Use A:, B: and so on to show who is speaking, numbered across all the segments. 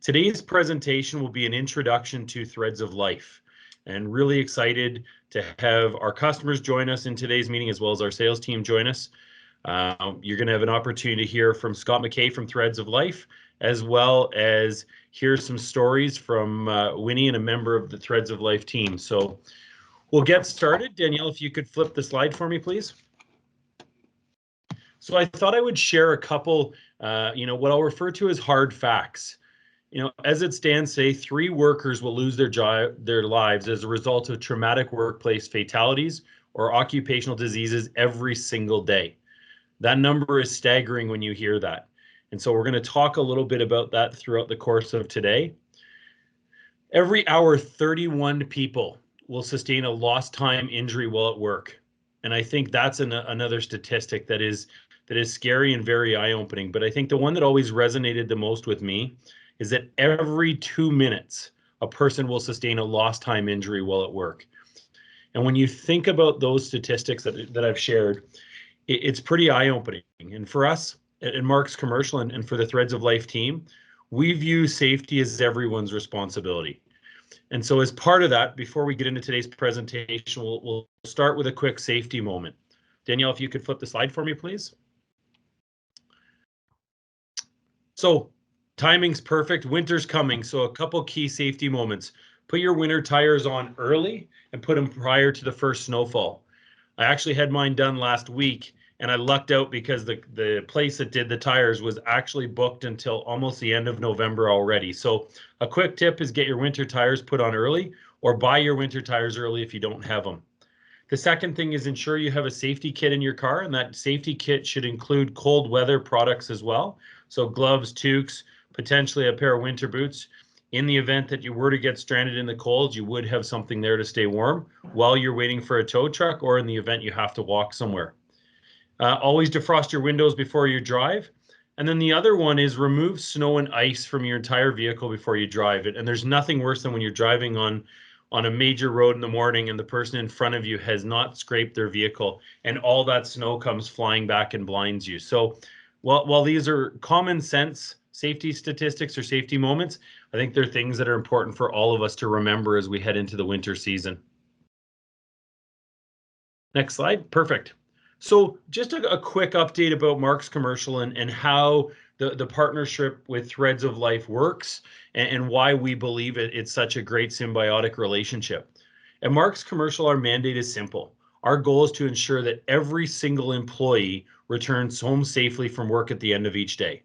A: Today's presentation will be an introduction to Threads of Life, and really excited to have our customers join us in today's meeting as well as our sales team join us. You're going to have an opportunity to hear from Scott McKay from Threads of Life, as well as hear some stories from Wynny and a member of the Threads of Life team. So we'll get started. Danielle, if you could flip the slide for me, please. So I thought I would share a couple, what I'll refer to as hard facts. As it stands today, 3 workers will lose their lives as a result of traumatic workplace fatalities or occupational diseases every single day. That number is staggering when you hear that. And so we're going to talk a little bit about that throughout the course of today. Every hour, 31 people will sustain a lost time injury while at work. And I think that's another statistic that is scary and very eye-opening. But I think the one that always resonated the most with me is that every 2 minutes, a person will sustain a lost time injury while at work. And when you think about those statistics that I've shared, it's pretty eye-opening. And for us at Mark's Commercial and for the Threads of Life team, we view safety as everyone's responsibility. And so as part of that, before we get into today's presentation, we'll start with a quick safety moment. Danielle, if you could flip the slide for me, please. So timing's perfect. Winter's coming. So a couple key safety moments. Put your winter tires on early and put them prior to the first snowfall. I actually had mine done last week, and I lucked out because the place that did the tires was actually booked until almost the end of November already. So a quick tip is get your winter tires put on early, or buy your winter tires early if you don't have them. The second thing is ensure you have a safety kit in your car, and that safety kit should include cold weather products as well. So gloves, toques, potentially a pair of winter boots. In the event that you were to get stranded in the cold, you would have something there to stay warm while you're waiting for a tow truck, or in the event you have to walk somewhere. Always defrost your windows before you drive. And then the other one is remove snow and ice from your entire vehicle before you drive it. And there's nothing worse than when you're driving on a major road in the morning and the person in front of you has not scraped their vehicle and all that snow comes flying back and blinds you. So while these are common sense safety statistics or safety moments, I think they're things that are important for all of us to remember as we head into the winter season. Next slide. Perfect. So just a quick update about Mark's Commercial and how the partnership with Threads of Life works and why we believe it's such a great symbiotic relationship. At Mark's Commercial, our mandate is simple. Our goal is to ensure that every single employee returns home safely from work at the end of each day.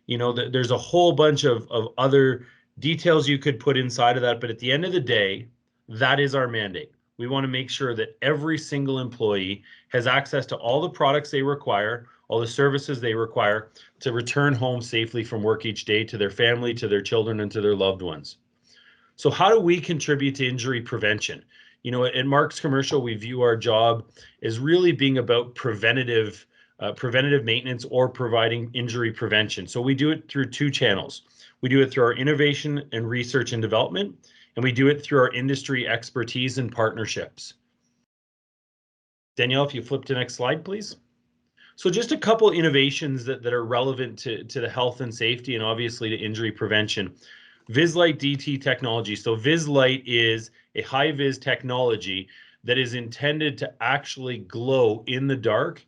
A: There's a whole bunch of other details you could put inside of that, but at the end of the day, that is our mandate. We want to make sure that every single employee has access to all the products they require, all the services they require to return home safely from work each day to their family, to their children, and to their loved ones. So how do we contribute to injury prevention? At Mark's Commercial, we view our job as really being about preventative maintenance or providing injury prevention. So we do it through 2 channels. We do it through our innovation and research and development, and we do it through our industry expertise and partnerships. Danielle, if you flip to the next slide, please. So just a couple innovations that are relevant to the health and safety and obviously to injury prevention. VisLight DT technology. So VisLight is a high-vis technology that is intended to actually glow in the dark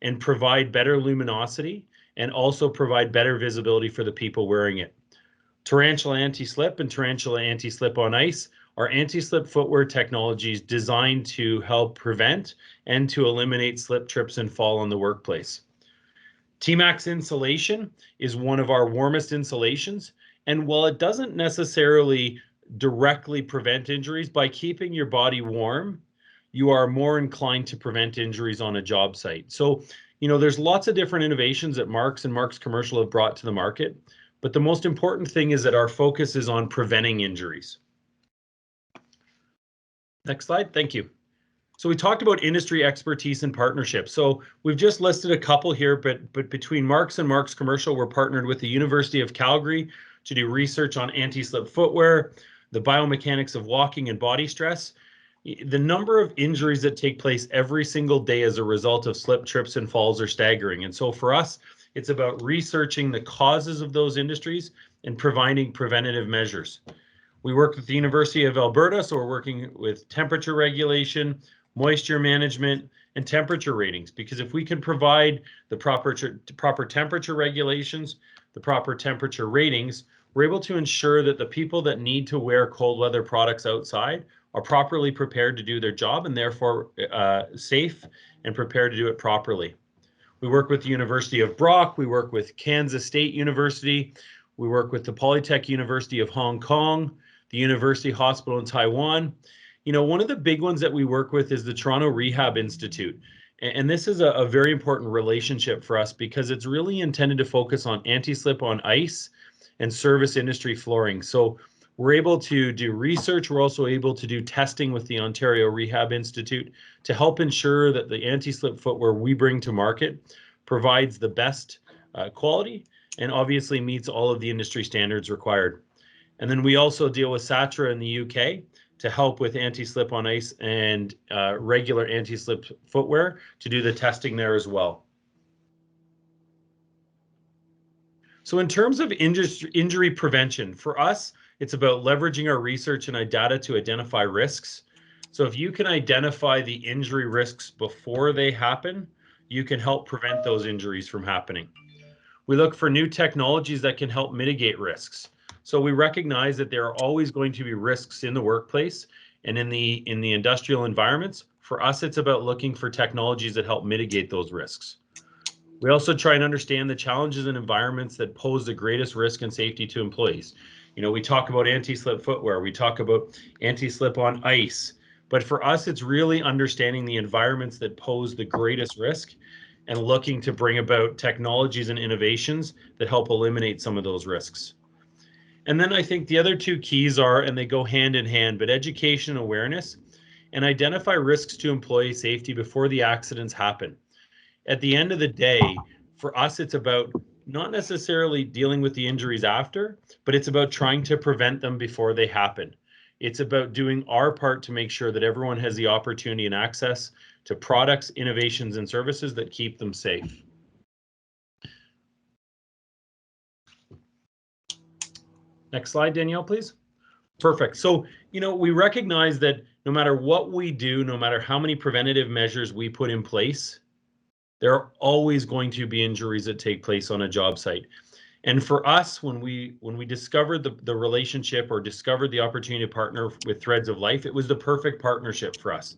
A: and provide better luminosity and also provide better visibility for the people wearing it. Tarantula anti-slip and Tarantula anti-slip on ice are anti-slip footwear technologies designed to help prevent and to eliminate slip, trips, and fall in the workplace. T-Max insulation is one of our warmest insulations, and while it doesn't necessarily directly prevent injuries, by keeping your body warm, you are more inclined to prevent injuries on a job site. So, there's lots of different innovations that Mark's and Mark's Commercial have brought to the market, but the most important thing is that our focus is on preventing injuries. Next slide, thank you. So we talked about industry expertise and partnerships. So we've just listed a couple here, but between Mark's and Mark's Commercial, we're partnered with the University of Calgary to do research on anti-slip footwear, the biomechanics of walking and body stress. The number of injuries that take place every single day as a result of slip, trips, and falls are staggering. And so for us, it's about researching the causes of those industries and providing preventative measures. We work with the University of Alberta, so we're working with temperature regulation, moisture management, and temperature ratings, because if we can provide the proper temperature regulations, the proper temperature ratings, we're able to ensure that the people that need to wear cold weather products outside are properly prepared to do their job and therefore safe and prepared to do it properly. We work with the University of Brock, we work with Kansas State University, we work with the Polytech University of Hong Kong, the University Hospital in Taiwan. You know, one of the big ones that we work with is the Toronto Rehab Institute. And this is a very important relationship for us because it's really intended to focus on anti-slip on ice and service industry flooring. So we're able to do research. We're also able to do testing with the Ontario Rehab Institute to help ensure that the anti-slip footwear we bring to market provides the best quality and obviously meets all of the industry standards required. And then we also deal with Satra in the UK to help with anti-slip on ice and regular anti-slip footwear to do the testing there as well. So in terms of injury prevention, for us, it's about leveraging our research and our data to identify risks. So if you can identify the injury risks before they happen, you can help prevent those injuries from happening. We look for new technologies that can help mitigate risks. So we recognize that there are always going to be risks in the workplace and in the industrial environments. For us, it's about looking for technologies that help mitigate those risks. We also try and understand the challenges and environments that pose the greatest risk and safety to employees. You know, we talk about anti-slip footwear, we talk about anti-slip on ice, but for us, it's really understanding the environments that pose the greatest risk and looking to bring about technologies and innovations that help eliminate some of those risks. And then I think the other two keys are, and they go hand in hand, but education and awareness, and identify risks to employee safety before the accidents happen. At the end of the day, for us, it's about not necessarily dealing with the injuries after, but it's about trying to prevent them before they happen. It's about doing our part to make sure that everyone has the opportunity and access to products, innovations, and services that keep them safe. Next slide, Danielle, please. Perfect. So, you know, we recognize that no matter what we do, no matter how many preventative measures we put in place, there are always going to be injuries that take place on a job site. And for us, when we discovered the relationship or discovered the opportunity to partner with Threads of Life, it was the perfect partnership for us.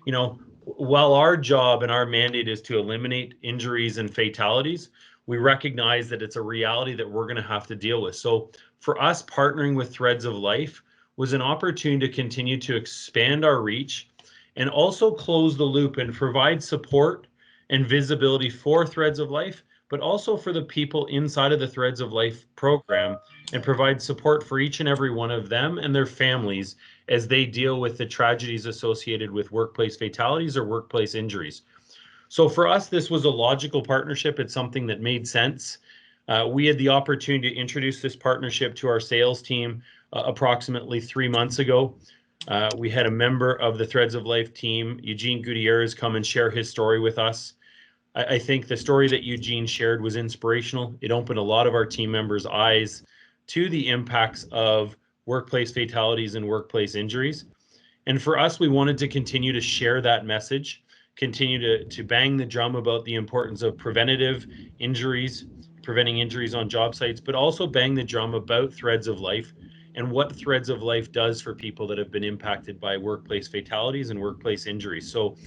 A: You know, while our job and our mandate is to eliminate injuries and fatalities, we recognize that it's a reality that we're going to have to deal with. So for us, partnering with Threads of Life was an opportunity to continue to expand our reach and also close the loop and provide support and visibility for Threads of Life, but also for the people inside of the Threads of Life program, and provide support for each and every one of them and their families as they deal with the tragedies associated with workplace fatalities or workplace injuries. So for us, this was a logical partnership. It's something that made sense. We had the opportunity to introduce this partnership to our sales team approximately 3 months ago. We had a member of the Threads of Life team, Eugene Gutierrez, come and share his story with us. I think the story that Eugene shared was inspirational. It opened a lot of our team members' eyes to the impacts of workplace fatalities and workplace injuries. And for us, we wanted to continue to share that message, continue to bang the drum about the importance of preventative injuries, preventing injuries on job sites, but also bang the drum about Threads of Life and what Threads of Life does for people that have been impacted by workplace fatalities and workplace injuries. So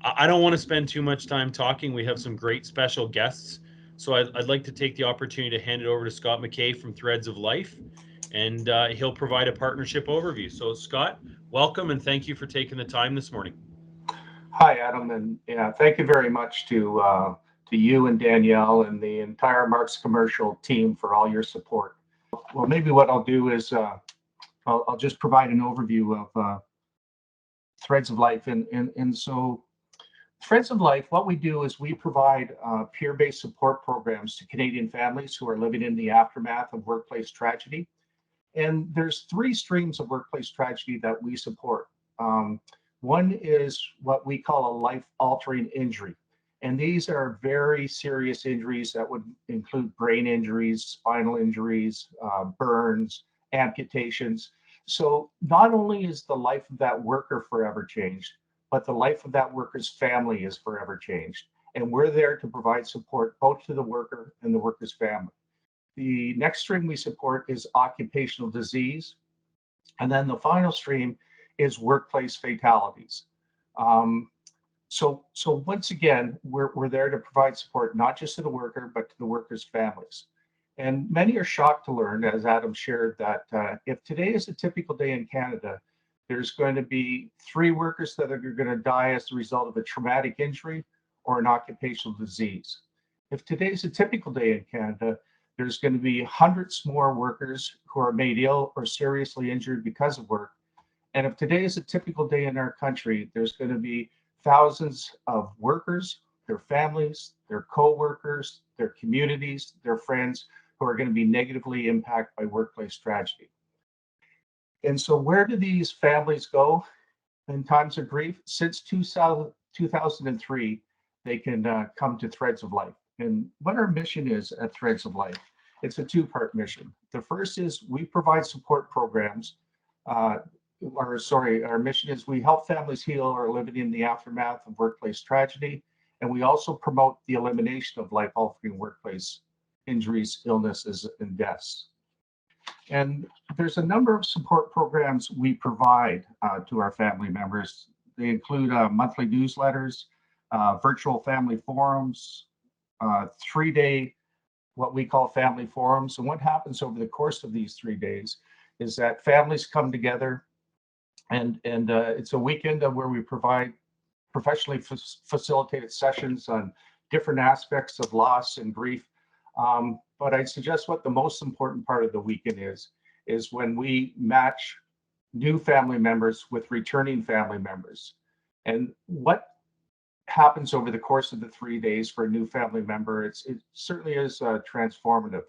A: I don't want to spend too much time talking. We have some great special guests. So I'd like to take the opportunity to hand it over to Scott McKay from Threads of Life, and he'll provide a partnership overview. So Scott, welcome, and thank you for taking the time this morning.
B: Hi, Adam, and yeah, thank you very much to you and Danielle and the entire Marks Commercial team for all your support. Well, maybe what I'll do is I'll just provide an overview of Threads of Life, and so Threads of Life, what we do is we provide peer-based support programs to Canadian families who are living in the aftermath of workplace tragedy. And there's 3 streams of workplace tragedy that we support. One is what we call a life-altering injury. And these are very serious injuries that would include brain injuries, spinal injuries, burns, amputations. So not only is the life of that worker forever changed, but the life of that worker's family is forever changed. And we're there to provide support both to the worker and the worker's family. The next stream we support is occupational disease. And then the final stream is workplace fatalities. Um, so once again, we're there to provide support, not just to the worker, but to the workers' families. And many are shocked to learn, as Adam shared, that if today is a typical day in Canada, there's going to be 3 workers that are going to die as a result of a traumatic injury or an occupational disease. If today's a typical day in Canada, there's going to be hundreds more workers who are made ill or seriously injured because of work. And if today is a typical day in our country, there's going to be thousands of workers, their families, their co-workers, their communities, their friends who are going to be negatively impacted by workplace tragedy. And so where do these families go in times of grief? Since 2003, they can come to Threads of Life. And what our mission is at Threads of Life, it's a 2-part mission. The first is we provide support programs. Our mission is we help families heal or living in the aftermath of workplace tragedy. And we also promote the elimination of life-altering workplace injuries, illnesses, and deaths. And there's a number of support programs we provide to our family members. They include monthly newsletters, virtual family forums, 3-day, what we call family forums. And what happens over the course of these 3 days is that families come together, and it's a weekend where we provide professionally facilitated sessions on different aspects of loss and grief. But I'd suggest what the most important part of the weekend is when we match new family members with returning family members. And what happens over the course of the 3 days for a new family member, it certainly is transformative.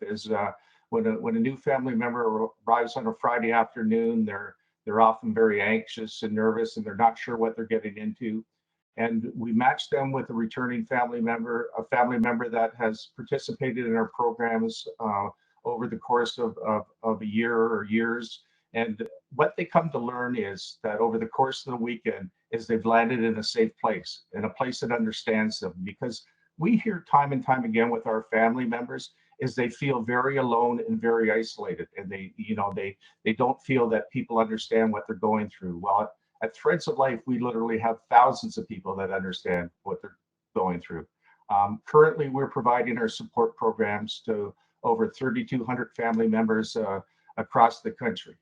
B: When a new family member arrives on a Friday afternoon, they're often very anxious and nervous, and they're not sure what they're getting into. And we match them with a returning family member, a family member that has participated in our programs over the course of a year or years. And what they come to learn is that over the course of the weekend is they've landed in a safe place, in a place that understands them. Because we hear time and time again with our family members is they feel very alone and very isolated, and they don't feel that people understand what they're going through. Well, at Threads of Life, we literally have thousands of people that understand what they're going through. Currently, we're providing our support programs to over 3,200 family members across the country.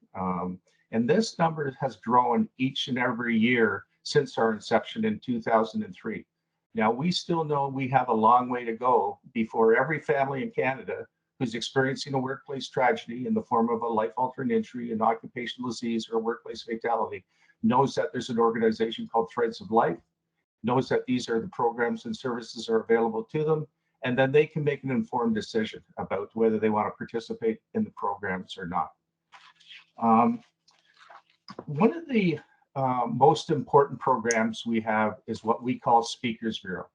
B: And this number has grown each and every year since our inception in 2003. Now, we still know we have a long way to go before every family in Canada who's experiencing a workplace tragedy in the form of a life-altering injury, an occupational disease, or a workplace fatality knows that there's an organization called Threads of Life, knows that these are the programs and services are available to them, and then they can make an informed decision about whether they want to participate in the programs or not. One of the most important programs we have is what we call Speakers Bureau.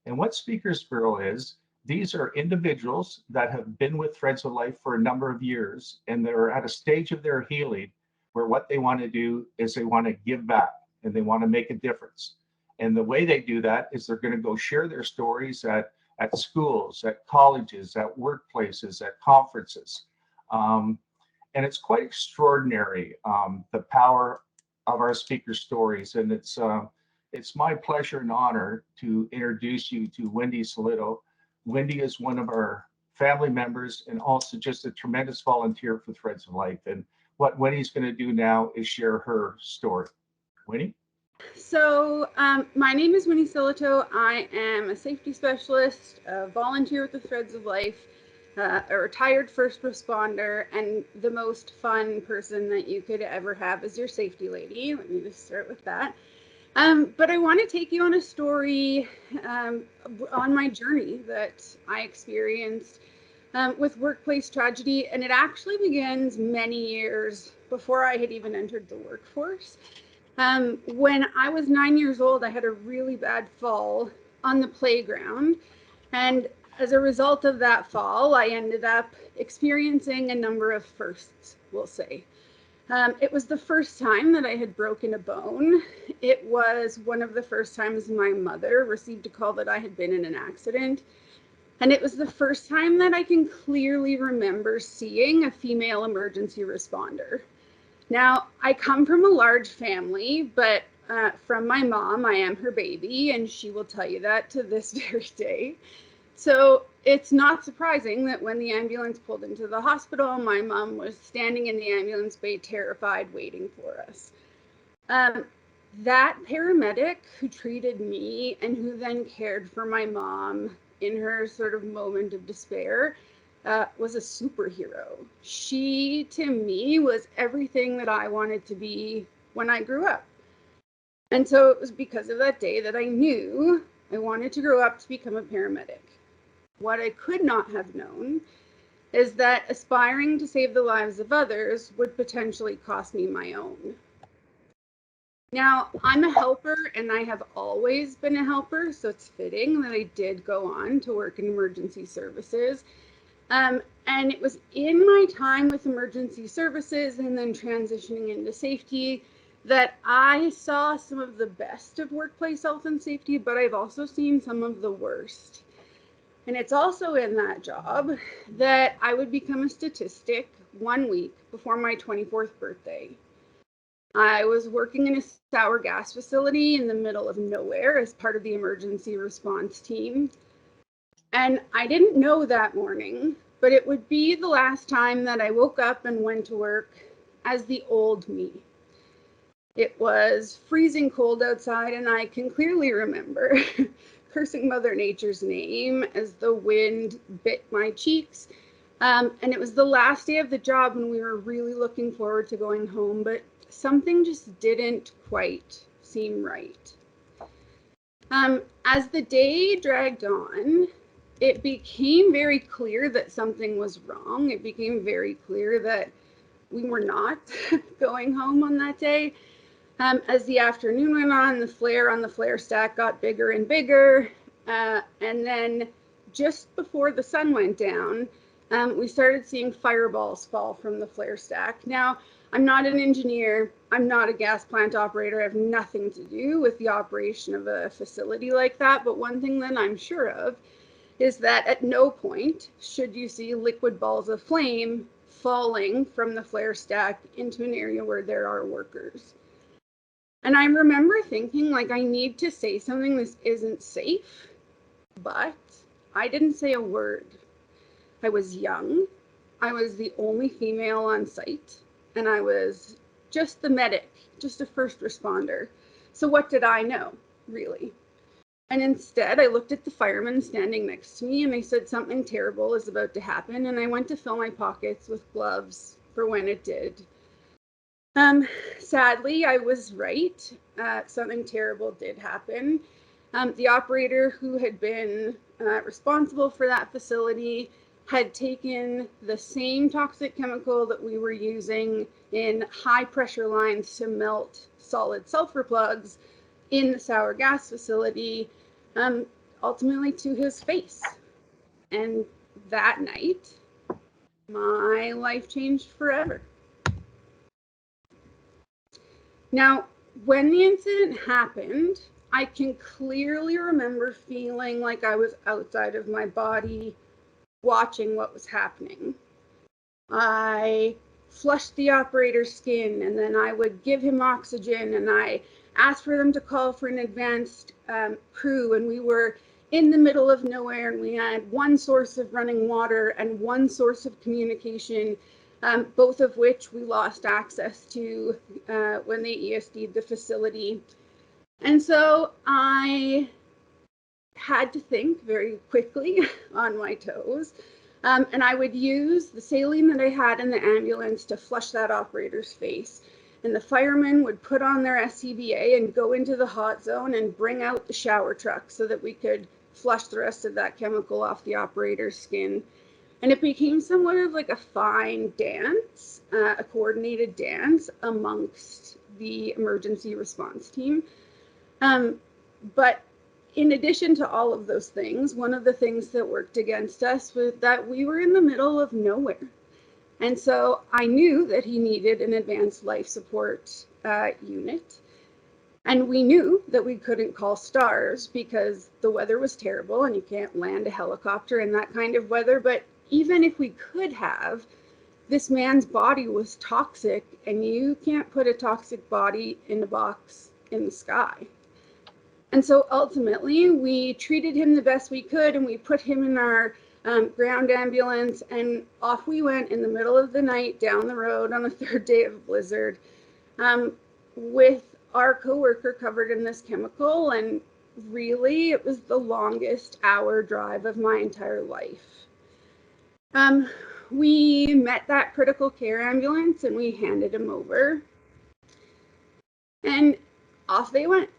B: And what Speakers Bureau is, these are individuals that have been with Threads of Life for a number of years, and they're at a stage of their healing where what they want to do is they want to give back and they want to make a difference. And the way they do that is they're going to go share their stories at schools, at colleges, at workplaces, at conferences. And it's quite extraordinary, the power of our speaker stories. And it's my pleasure and honor to introduce you to Wynny Sillito. Wynny is one of our family members and also just a tremendous volunteer for Threads of Life. And what Wynny's going to do now is share her story. Wynny?
C: So my name is Wynny Sillito. I am a safety specialist, a volunteer with the Threads of Life, a retired first responder, and the most fun person that you could ever have as your safety lady. Let me just start with that. But I want to take you on a story on my journey that I experienced with workplace tragedy, and it actually begins many years before I had even entered the workforce. When I was 9 years old, I had a really bad fall on the playground. And as a result of that fall, I ended up experiencing a number of firsts, we'll say. It was the first time that I had broken a bone. It was one of the first times my mother received a call that I had been in an accident. And it was the first time that I can clearly remember seeing a female emergency responder. Now, I come from a large family, but from my mom, I am her baby, and she will tell you that to this very day. So it's not surprising that when the ambulance pulled into the hospital, my mom was standing in the ambulance bay, terrified, waiting for us. That paramedic who treated me and who then cared for my mom in her sort of moment of despair was a superhero. She, to me, was everything that I wanted to be when I grew up. And so it was because of that day that I knew I wanted to grow up to become a paramedic. What I could not have known is that aspiring to save the lives of others would potentially cost me my own. Now, I'm a helper, and I have always been a helper, so it's fitting that I did go on to work in emergency services. And it was in my time with emergency services and then transitioning into safety that I saw some of the best of workplace health and safety, but I've also seen some of the worst. And it's also in that job that I would become a statistic 1 week before my 24th birthday. I was working in a sour gas facility in the middle of nowhere as part of the emergency response team. And I didn't know that morning, but it would be the last time that I woke up and went to work as the old me. It was freezing cold outside, and I can clearly remember cursing Mother Nature's name as the wind bit my cheeks. And it was the last day of the job when we were really looking forward to going home, but something just didn't quite seem right. As the day dragged on, it became very clear that something was wrong. It became very clear that we were not going home on that day. As the afternoon went on, the flare on the flare stack got bigger and bigger. And then just before the sun went down, we started seeing fireballs fall from the flare stack. Now, I'm not an engineer. I'm not a gas plant operator. I have nothing to do with the operation of a facility like that. But one thing that I'm sure of is that at no point should you see liquid balls of flame falling from the flare stack into an area where there are workers. And I remember thinking, like, I need to say something, this isn't safe, but I didn't say a word. I was young, I was the only female on site, and I was just the medic, just a first responder. So what did I know, really? And instead, I looked at the firemen standing next to me, and they said something terrible is about to happen, and I went to fill my pockets with gloves for when it did. Sadly, I was right. Something terrible did happen. The operator who had been responsible for that facility had taken the same toxic chemical that we were using in high pressure lines to melt solid sulfur plugs in the sour gas facility, ultimately to his face. And that night, my life changed forever. Now, when the incident happened, I can clearly remember feeling like I was outside of my body, watching what was happening. I flushed the operator's skin, and then I would give him oxygen, and I asked for them to call for an advanced crew, and we were in the middle of nowhere, and we had one source of running water and one source of communication, both of which we lost access to when they ESD'd the facility. And so I had to think very quickly on my toes. And I would use the saline that I had in the ambulance to flush that operator's face. And the firemen would put on their SCBA and go into the hot zone and bring out the shower truck so that we could flush the rest of that chemical off the operator's skin. And it became somewhat of like a fine dance, a coordinated dance amongst the emergency response team. But in addition to all of those things, one of the things that worked against us was that we were in the middle of nowhere. And so I knew that he needed an advanced life support unit. And we knew that we couldn't call STARS because the weather was terrible and you can't land a helicopter in that kind of weather. But even if we could have, this man's body was toxic, and you can't put a toxic body in a box in the sky. And so ultimately, we treated him the best we could, and we put him in our ground ambulance, and off we went in the middle of the night down the road on the third day of a blizzard with our coworker covered in this chemical. And really, it was the longest hour drive of my entire life. We met that critical care ambulance and we handed him over. And off they went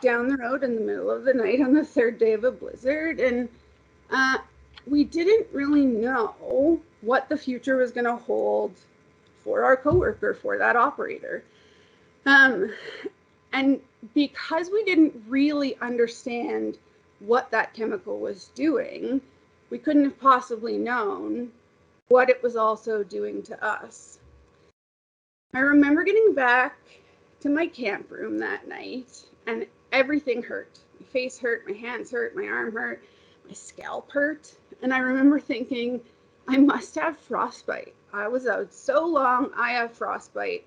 C: down the road in the middle of the night on the third day of a blizzard. And we didn't really know what the future was going to hold for our coworker, for that operator. And because we didn't really understand what that chemical was doing, we couldn't have possibly known what it was also doing to us. I remember getting back to my camp room that night, and everything hurt. My face hurt, my hands hurt, my arm hurt, my scalp hurt. And I remember thinking, I must have frostbite. I was out so long, I have frostbite.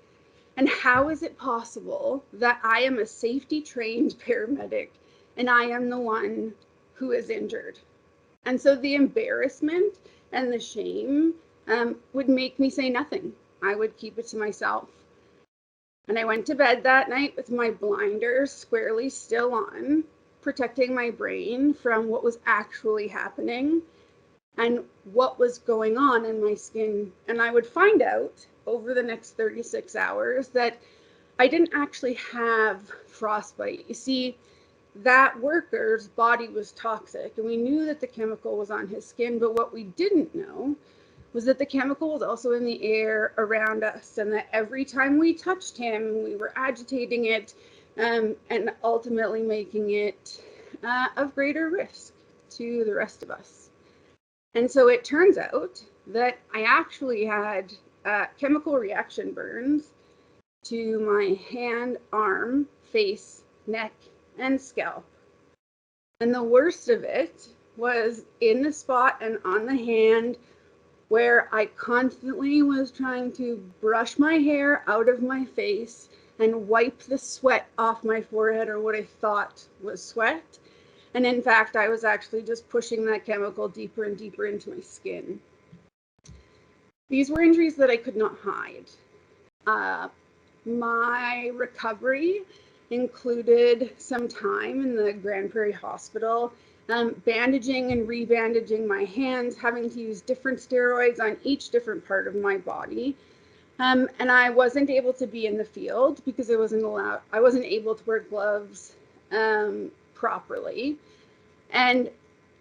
C: And how is it possible that I am a safety trained paramedic and I am the one who is injured? And so the embarrassment and the shame would make me say nothing. I would keep it to myself. And I went to bed that night with my blinders squarely still on, protecting my brain from what was actually happening and what was going on in my skin. And I would find out over the next 36 hours that I didn't actually have frostbite. You see, that worker's body was toxic, and we knew that the chemical was on his skin, but what we didn't know was that the chemical was also in the air around us, and that every time we touched him, we were agitating it and ultimately making it of greater risk to the rest of us. And so it turns out that I actually had chemical reaction burns to my hand, arm, face, neck, and scalp. And the worst of it was in the spot and on the hand where I constantly was trying to brush my hair out of my face and wipe the sweat off my forehead, or what I thought was sweat. And in fact, I was actually just pushing that chemical deeper and deeper into my skin. These were injuries that I could not hide. My recovery included some time in the Grand Prairie Hospital, bandaging and rebandaging my hands, having to use different steroids on each different part of my body. And I wasn't able to be in the field because I wasn't able to wear gloves properly. And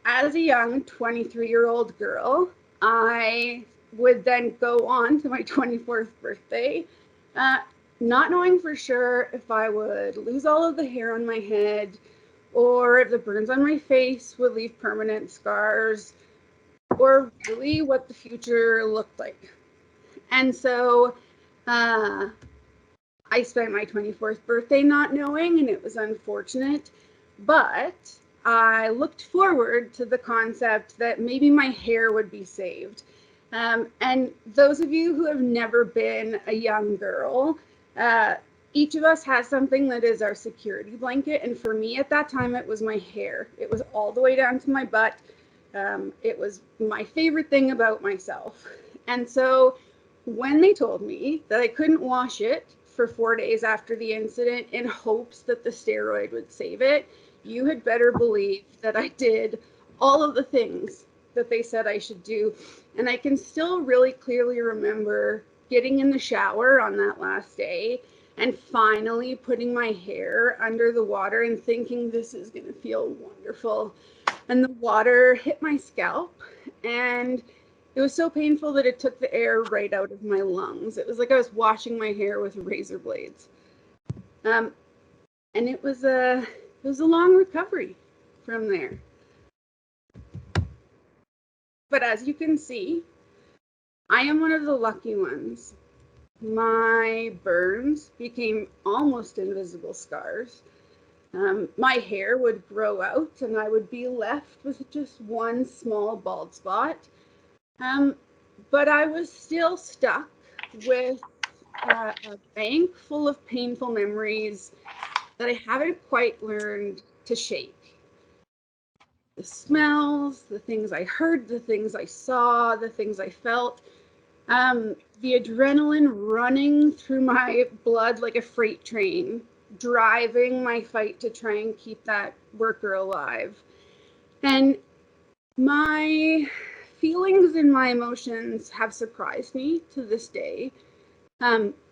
C: as a young 23-year-old girl, I would then go on to my 24th birthday, not knowing for sure if I would lose all of the hair on my head or if the burns on my face would leave permanent scars, or really what the future looked like. And so I spent my 24th birthday not knowing, and it was unfortunate, but I looked forward to the concept that maybe my hair would be saved. And those of you who have never been a young girl, each of us has something that is our security blanket. And for me at that time, it was my hair. It was all the way down to my butt. It was my favorite thing about myself. And so when they told me that I couldn't wash it for 4 days after the incident in hopes that the steroid would save it, you had better believe that I did all of the things that they said I should do. And I can still really clearly remember getting in the shower on that last day and finally putting my hair under the water and thinking this is going to feel wonderful. And the water hit my scalp, and it was so painful that it took the air right out of my lungs. It was like I was washing my hair with razor blades. And it was a long recovery. from there. But as you can see, I am one of the lucky ones. My burns became almost invisible scars. My hair would grow out and I would be left with just one small bald spot. But I was still stuck with a bank full of painful memories that I haven't quite learned to shake. The smells, the things I heard, the things I saw, the things I felt, the adrenaline running through my blood like a freight train, driving my fight to try and keep that worker alive. And my feelings and my emotions have surprised me to this day.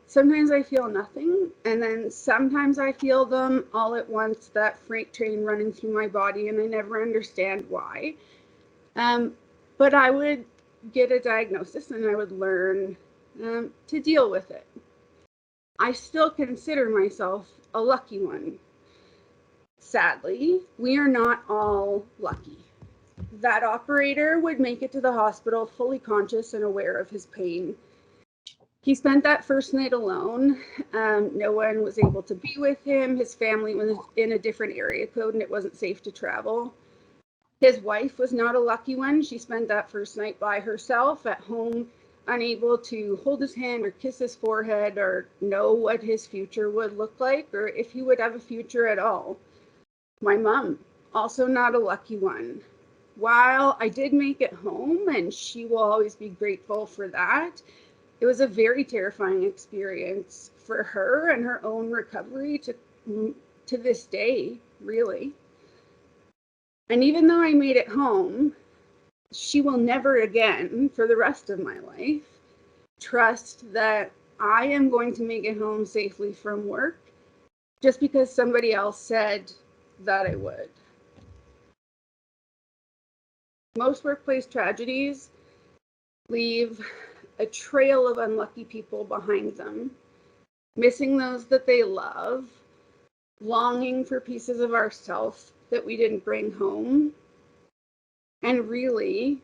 C: Sometimes I feel nothing, and then sometimes I feel them all at once, that freight train running through my body, and I never understand why. But I would get a diagnosis and I would learn to deal with it. I still consider myself a lucky one. Sadly, we are not all lucky. That operator would make it to the hospital fully conscious and aware of his pain. He spent that first night alone. No one was able to be with him. His family was in a different area code and it wasn't safe to travel. His wife was not a lucky one. She spent that first night by herself at home, unable to hold his hand or kiss his forehead or know what his future would look like or if he would have a future at all. My mom, also not a lucky one. While I did make it home, and she will always be grateful for that, it was a very terrifying experience for her and her own recovery to this day, really. And even though I made it home, she will never again, for the rest of my life, trust that I am going to make it home safely from work just because somebody else said that I would. Most workplace tragedies leave a trail of unlucky people behind them, missing those that they love, longing for pieces of ourselves that we didn't bring home, and really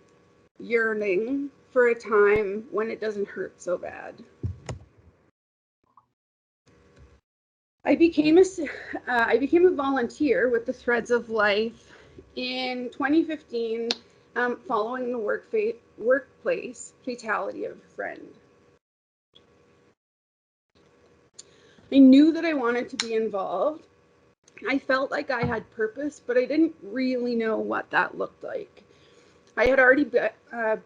C: yearning for a time when it doesn't hurt so bad. I became a volunteer with the Threads of Life in 2015, following the workplace fatality of a friend. I knew that I wanted to be involved. I felt like I had purpose, but I didn't really know what that looked like. I had already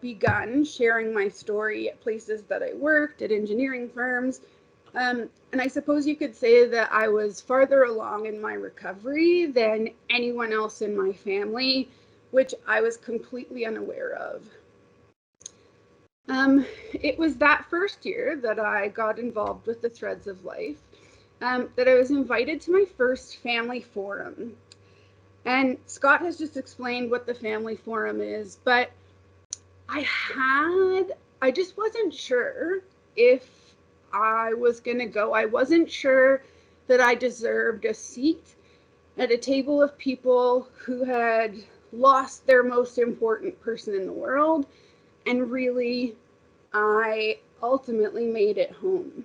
C: begun sharing my story at places that I worked, at engineering firms, and I suppose you could say that I was farther along in my recovery than anyone else in my family, which I was completely unaware of. It was that first year that I got involved with the Threads of Life, that I was invited to my first family forum. And Scott has just explained what the family forum is, but I just wasn't sure if I was gonna go. I wasn't sure that I deserved a seat at a table of people who had lost their most important person in the world, and really, I ultimately made it home.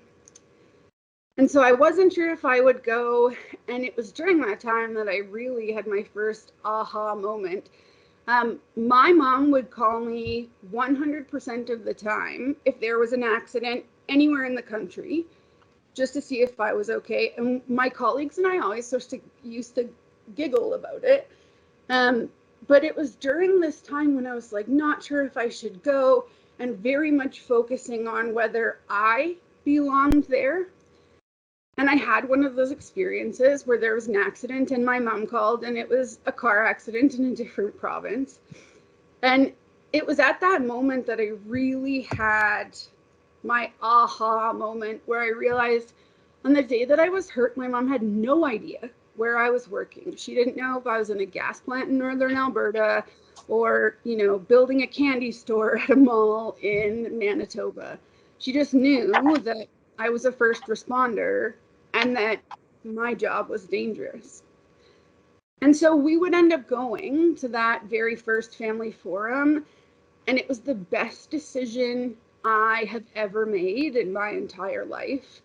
C: And so I wasn't sure if I would go, and it was during that time that I really had my first aha moment. My mom would call me 100% of the time if there was an accident anywhere in the country, just to see if I was okay. And my colleagues and I always used to giggle about it. But it was during this time when I was like not sure if I should go and very much focusing on whether I belonged there. And I had one of those experiences where there was an accident and my mom called, and it was a car accident in a different province. And it was at that moment that I really had my aha moment where I realized on the day that I was hurt, my mom had no idea where I was working. She didn't know if I was in a gas plant in northern Alberta or, building a candy store at a mall in Manitoba. She just knew that I was a first responder and that my job was dangerous. And so we would end up going to that very first family forum, and it was the best decision I have ever made in my entire life.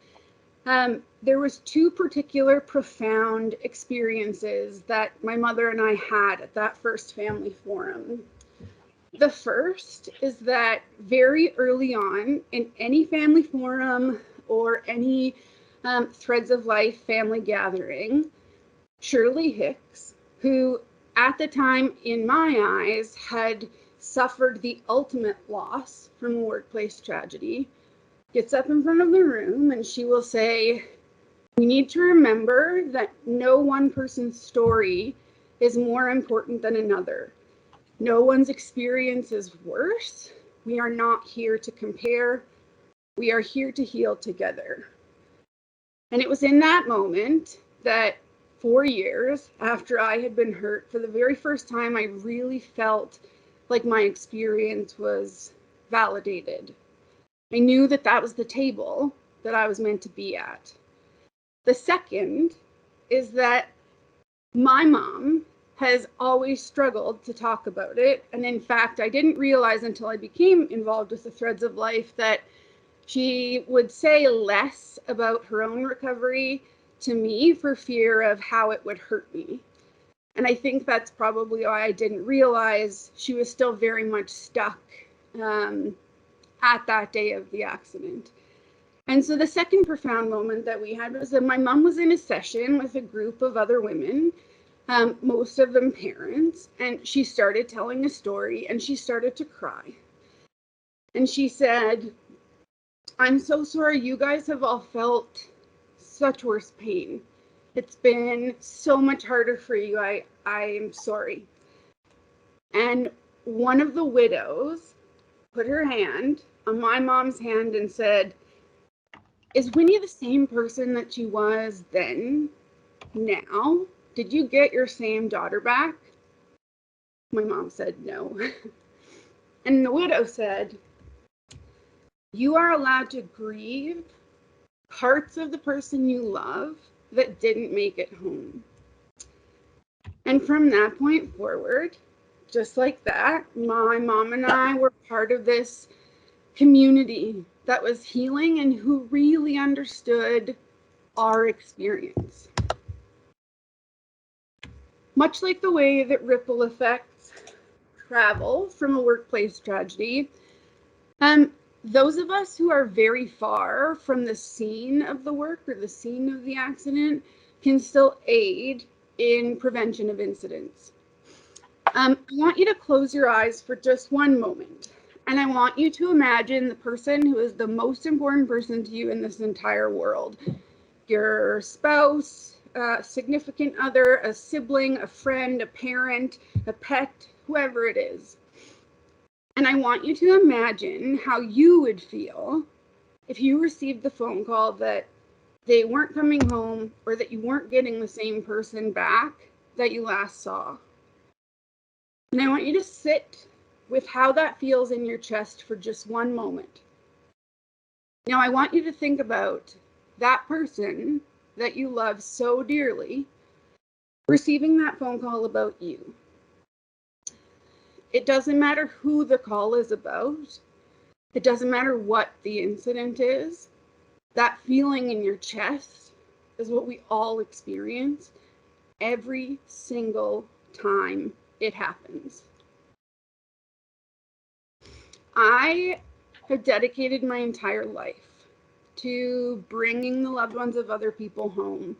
C: There was two particular profound experiences that my mother and I had at that first family forum. The first is that very early on in any family forum or any Threads of Life family gathering, Shirley Hicks, who at the time in my eyes had suffered the ultimate loss from a workplace tragedy, gets up in front of the room and she will say, we need to remember that no one person's story is more important than another. No one's experience is worse. We are not here to compare. We are here to heal together. And it was in that moment that 4 years after I had been hurt, for the very first time, I really felt like my experience was validated. I knew that that was the table that I was meant to be at. The second is that my mom has always struggled to talk about it. And in fact, I didn't realize until I became involved with the Threads of Life that she would say less about her own recovery to me for fear of how it would hurt me. And I think that's probably why I didn't realize she was still very much stuck at that day of the accident. And so the second profound moment that we had was that my mom was in a session with a group of other women, most of them parents, and she started telling a story and she started to cry. And she said, I'm so sorry you guys have all felt such worse pain. It's been so much harder for you. I am sorry. And one of the widows put her hand on my mom's hand and said, is Wynny the same person that she was then, now? Did you get your same daughter back? My mom said no. And the widow said, you are allowed to grieve parts of the person you love that didn't make it home. And from that point forward, just like that, my mom and I were part of this community that was healing and who really understood our experience. Much like the way that ripple effects travel from a workplace tragedy, those of us who are very far from the scene of the work or the scene of the accident can still aid in prevention of incidents. I want you to close your eyes for just one moment. And I want you to imagine the person who is the most important person to you in this entire world. Your spouse, a significant other, a sibling, a friend, a parent, a pet, whoever it is. And I want you to imagine how you would feel if you received the phone call that they weren't coming home or that you weren't getting the same person back that you last saw. And I want you to sit with how that feels in your chest for just one moment. Now, I want you to think about that person that you love so dearly receiving that phone call about you. It doesn't matter who the call is about. It doesn't matter what the incident is. That feeling in your chest is what we all experience every single time it happens. I have dedicated my entire life to bringing the loved ones of other people home,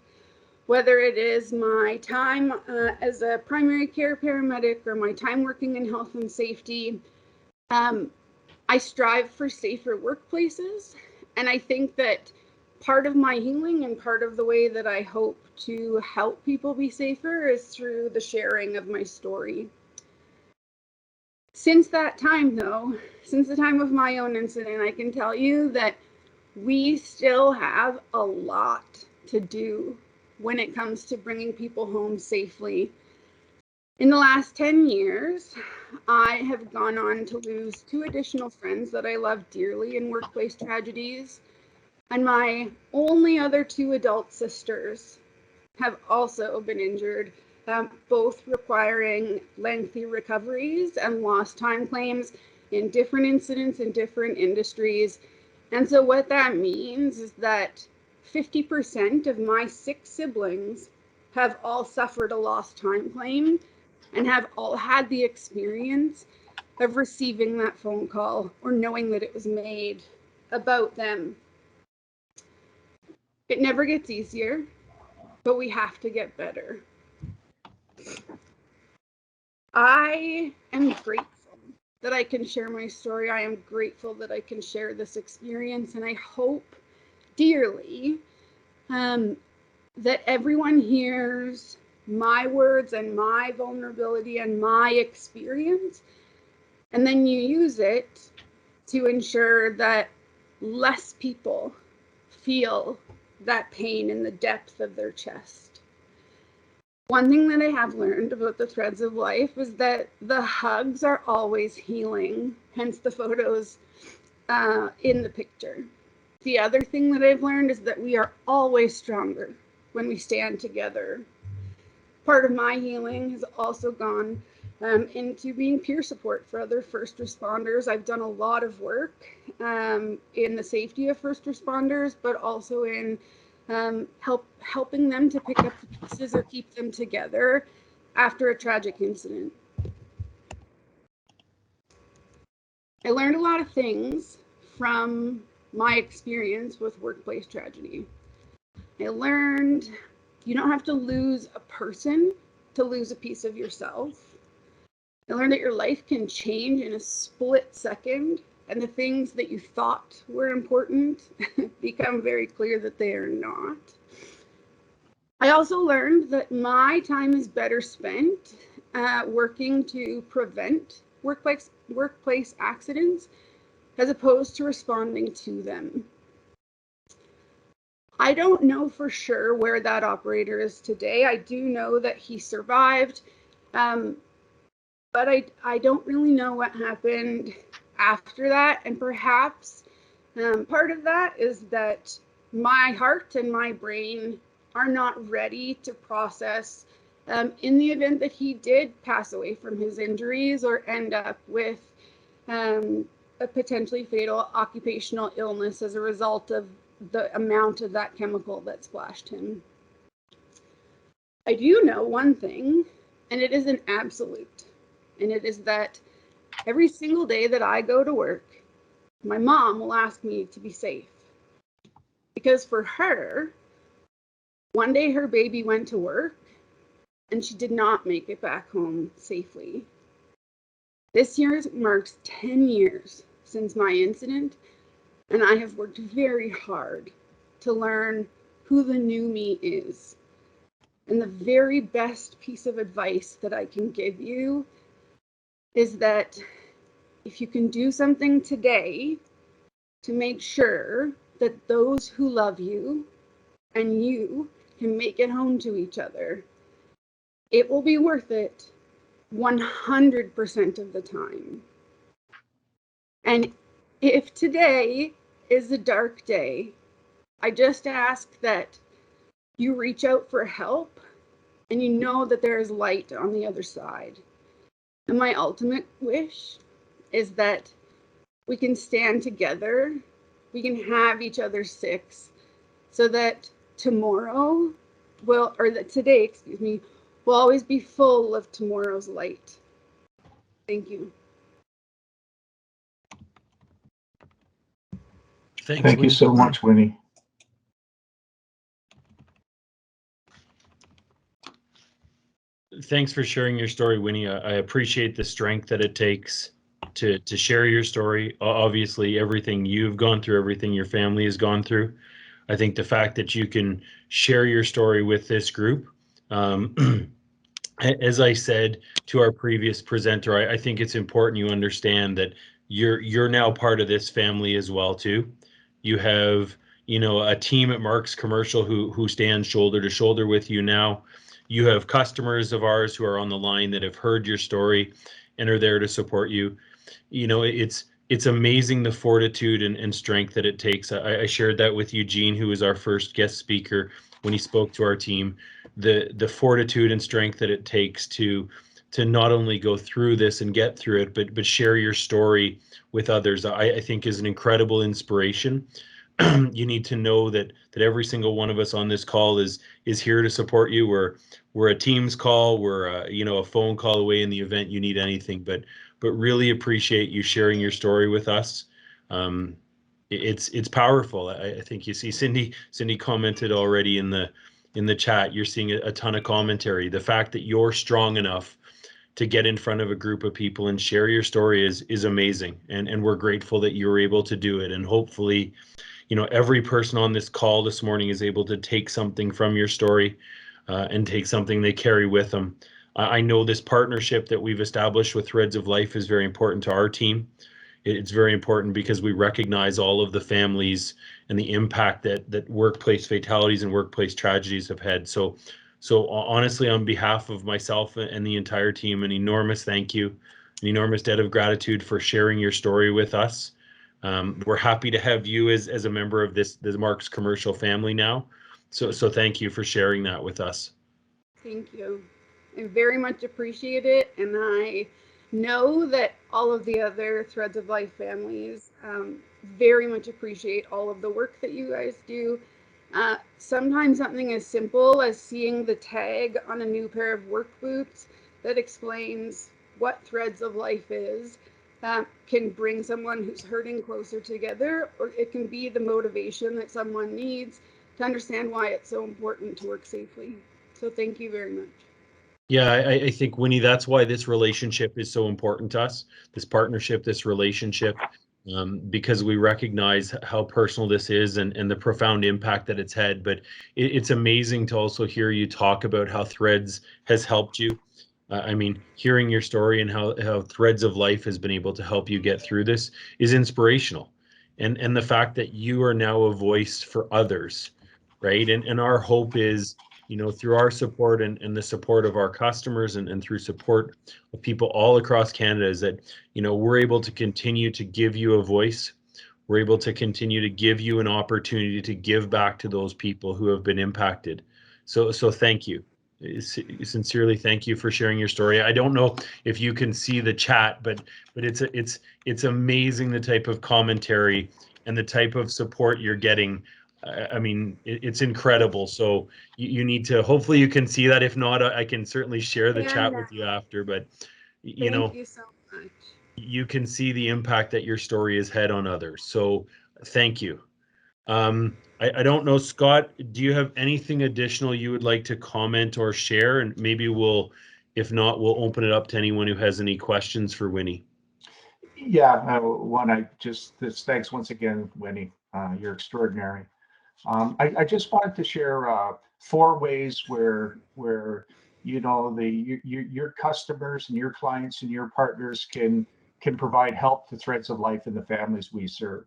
C: whether it is my time as a primary care paramedic or my time working in health and safety. I strive for safer workplaces, and I think that part of my healing and part of the way that I hope to help people be safer is through the sharing of my story. Since that time, though, since the time of my own incident, I can tell you that we still have a lot to do when it comes to bringing people home safely. In the last 10 years, I have gone on to lose 2 additional friends that I love dearly in workplace tragedies, and my only other 2 adult sisters have also been injured both requiring lengthy recoveries and lost time claims in different incidents in different industries. And so what that means is that 50% of my 6 siblings have all suffered a lost time claim and have all had the experience of receiving that phone call or knowing that it was made about them. It never gets easier, but we have to get better. I am grateful that I can share my story. I am grateful that I can share this experience, and I hope dearly that everyone hears my words and my vulnerability and my experience, and then you use it to ensure that less people feel that pain in the depth of their chest. One thing that I have learned about the threads of life is that the hugs are always healing, hence the photos in the picture. The other thing that I've learned is that we are always stronger when we stand together. Part of my healing has also gone into being peer support for other first responders. I've done a lot of work in the safety of first responders, but also in helping them to pick up the pieces or keep them together after a tragic incident. I learned a lot of things from my experience with workplace tragedy. I learned you don't have to lose a person to lose a piece of yourself. I learned that your life can change in a split second, and the things that you thought were important become very clear that they are not. I also learned that my time is better spent working to prevent workplace accidents as opposed to responding to them. I don't know for sure where that operator is today. I do know that he survived, but I don't really know what happened after that. And perhaps part of that is that my heart and my brain are not ready to process in the event that he did pass away from his injuries or end up with a potentially fatal occupational illness as a result of the amount of that chemical that splashed him. I do know one thing, and it is an absolute, and it is that every single day that I go to work, my mom will ask me to be safe. Because for her, one day her baby went to work and she did not make it back home safely. This year marks 10 years since my incident, and I have worked very hard to learn who the new me is. And the very best piece of advice that I can give you is that if you can do something today to make sure that those who love you and you can make it home to each other, it will be worth it 100% of the time. And if today is a dark day, I just ask that you reach out for help and you know that there is light on the other side. And my ultimate wish is that we can stand together, we can have each other's 6, so that tomorrow today, will always be full of tomorrow's light. Thank you.
B: Thank you so much, Wynny.
A: Thanks for sharing your story, Wynny. I appreciate the strength that it takes to share your story. Obviously, everything you've gone through, everything your family has gone through. I think the fact that you can share your story with this group, as I said to our previous presenter, I think it's important you understand that you're now part of this family as well too. You have, a team at Mark's Commercial who stands shoulder to shoulder with you now. You have customers of ours who are on the line that have heard your story and are there to support you. It's amazing the fortitude and strength that it takes. I shared that with Eugene, who was our first guest speaker when he spoke to our team, the fortitude and strength that it takes to not only go through this and get through it, but share your story with others, I think is an incredible inspiration. You need to know that every single one of us on this call is here to support you. We're a Teams call, we're a phone call away in the event you need anything. But really appreciate you sharing your story with us. It's powerful. I think you see Cindy commented already in the chat. You're seeing a ton of commentary. The fact that you're strong enough to get in front of a group of people and share your story is amazing, and we're grateful that you were able to do it. And hopefully, every person on this call this morning is able to take something from your story, and take something they carry with them. I know this partnership that we've established with Threads of Life is very important to our team. It's very important because we recognize all of the families and the impact that workplace fatalities and workplace tragedies have had. So honestly, on behalf of myself and the entire team, an enormous thank you, an enormous debt of gratitude for sharing your story with us. We're happy to have you as a member of the Marks Commercial family now. So thank you for sharing that with us.
C: Thank you. I very much appreciate it, and I know that all of the other Threads of Life families very much appreciate all of the work that you guys do. Sometimes something as simple as seeing the tag on a new pair of work boots that explains what Threads of Life is can bring someone who's hurting closer together, or it can be the motivation that someone needs to understand why it's so important to work safely. So thank you very much.
A: Yeah, I think, Wynny, that's why this relationship is so important to us, this partnership, this relationship, because we recognize how personal this is and the profound impact that it's had. But it's amazing to also hear you talk about how Threads has helped you. I mean, hearing your story and how Threads of Life has been able to help you get through this is inspirational. And the fact that you are now a voice for others, right? And our hope is, through our support and the support of our customers and through support of people all across Canada, is that, we're able to continue to give you a voice. We're able to continue to give you an opportunity to give back to those people who have been impacted. So thank you. Sincerely, thank you for sharing your story. I don't know if you can see the chat, but it's amazing the type of commentary and the type of support you're getting. I mean, it's incredible. So you need to, hopefully you can see that. If not, I can certainly share the chat with you after, but
C: Thank you so much.
A: you can see the impact that your story has had on others. So thank you. I don't know, Scott, do you have anything additional you would like to comment or share? And maybe if not, we'll open it up to anyone who has any questions for Wynny.
B: Yeah, thanks once again, Wynny. You're extraordinary. I just wanted to share 4 ways where your customers and your clients and your partners can provide help to Threads of Life and the families we serve.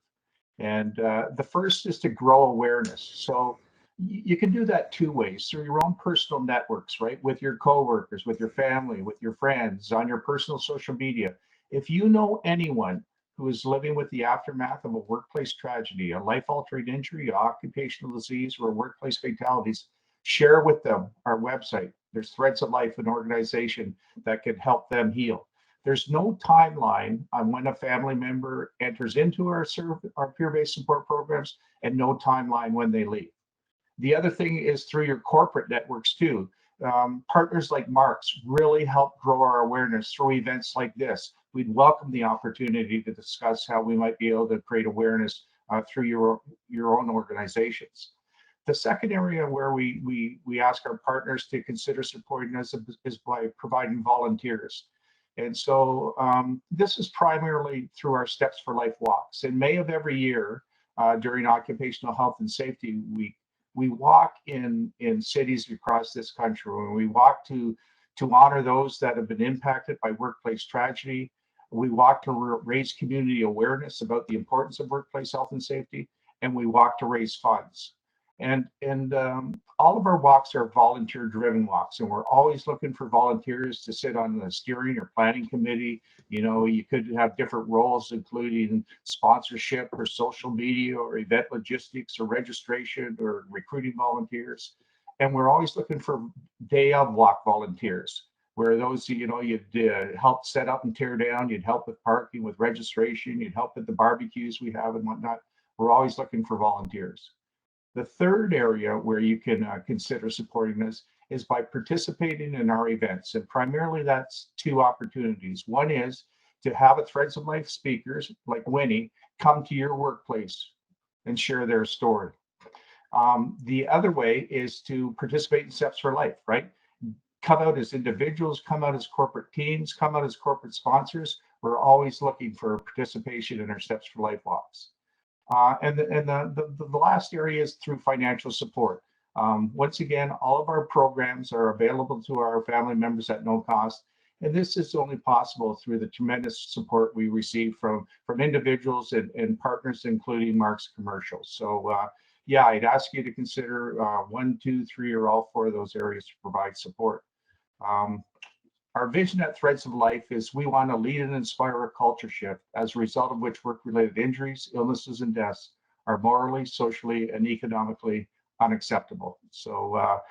B: And the first is to grow awareness. So you can do that 2 ways: through your own personal networks, right? With your coworkers, with your family, with your friends, on your personal social media. If you know anyone who is living with the aftermath of a workplace tragedy, a life-altering injury, occupational disease, or workplace fatalities, share with them our website. There's Threads of Life, an organization that can help them heal. There's no timeline on when a family member enters into our peer-based support programs, and no timeline when they leave. The other thing is through your corporate networks too. Partners like Marks really help grow our awareness through events like this. We'd welcome the opportunity to discuss how we might be able to create awareness through your own organizations. The second area where we ask our partners to consider supporting us is by providing volunteers. And so this is primarily through our Steps for Life walks. In May of every year, during Occupational Health and Safety Week, we walk in cities across this country, and we walk to honor those that have been impacted by workplace tragedy. We walk to raise community awareness about the importance of workplace health and safety, and we walk to raise funds. And all of our walks are volunteer-driven walks, and we're always looking for volunteers to sit on the steering or planning committee. You know, you could have different roles, including sponsorship or social media or event logistics or registration or recruiting volunteers. And we're always looking for day of walk volunteers, where those, you know, you'd help set up and tear down, you'd help with parking, with registration, you'd help with the barbecues we have and whatnot. We're always looking for volunteers. The third area where you can consider supporting this is by participating in our events. And primarily that's two opportunities. One is to have a Threads of Life speakers like Wynny come to your workplace and share their story. The other way is to participate in Steps for Life, right? Come out as individuals, come out as corporate teams, come out as corporate sponsors. We're always looking for participation in our Steps for Life walks. And the last area is through financial support. Once again, all of our programs are available to our family members at no cost. And this is only possible through the tremendous support we receive from individuals and partners, including Mark's Commercial. So yeah, I'd ask you to consider 1, 2, 3, or all 4 of those areas to provide support. Our vision at Threads of Life is we want to lead and inspire a culture shift as a result of which work-related injuries, illnesses, and deaths are morally, socially, and economically unacceptable. So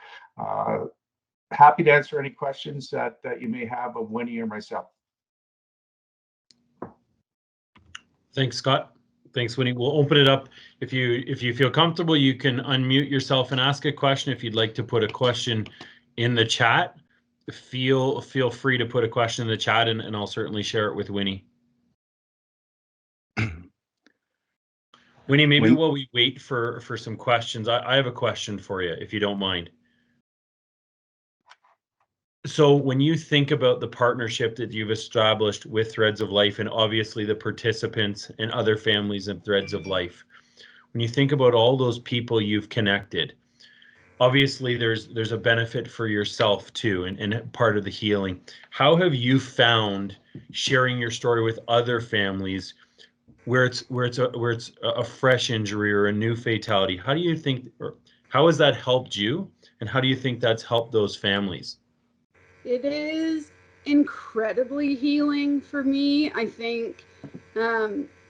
B: happy to answer any questions that you may have of Wynny or myself.
A: Thanks, Scott. Thanks, Wynny. We'll open it up. If you feel comfortable, you can unmute yourself and ask a question. If you'd like to put a question in the chat, feel free to put a question in the chat, and I'll certainly share it with Wynny. Wynny, maybe while we wait for some questions, I have a question for you, if you don't mind. So when you think about the partnership that you've established with Threads of Life and obviously the participants and other families in Threads of Life, when you think about all those people you've connected, obviously there's a benefit for yourself too, and part of the healing. How have you found sharing your story with other families where it's a fresh injury or a new fatality? How do you think, or how has that helped you, and how do you think that's helped those families?
C: It is incredibly healing for me. I think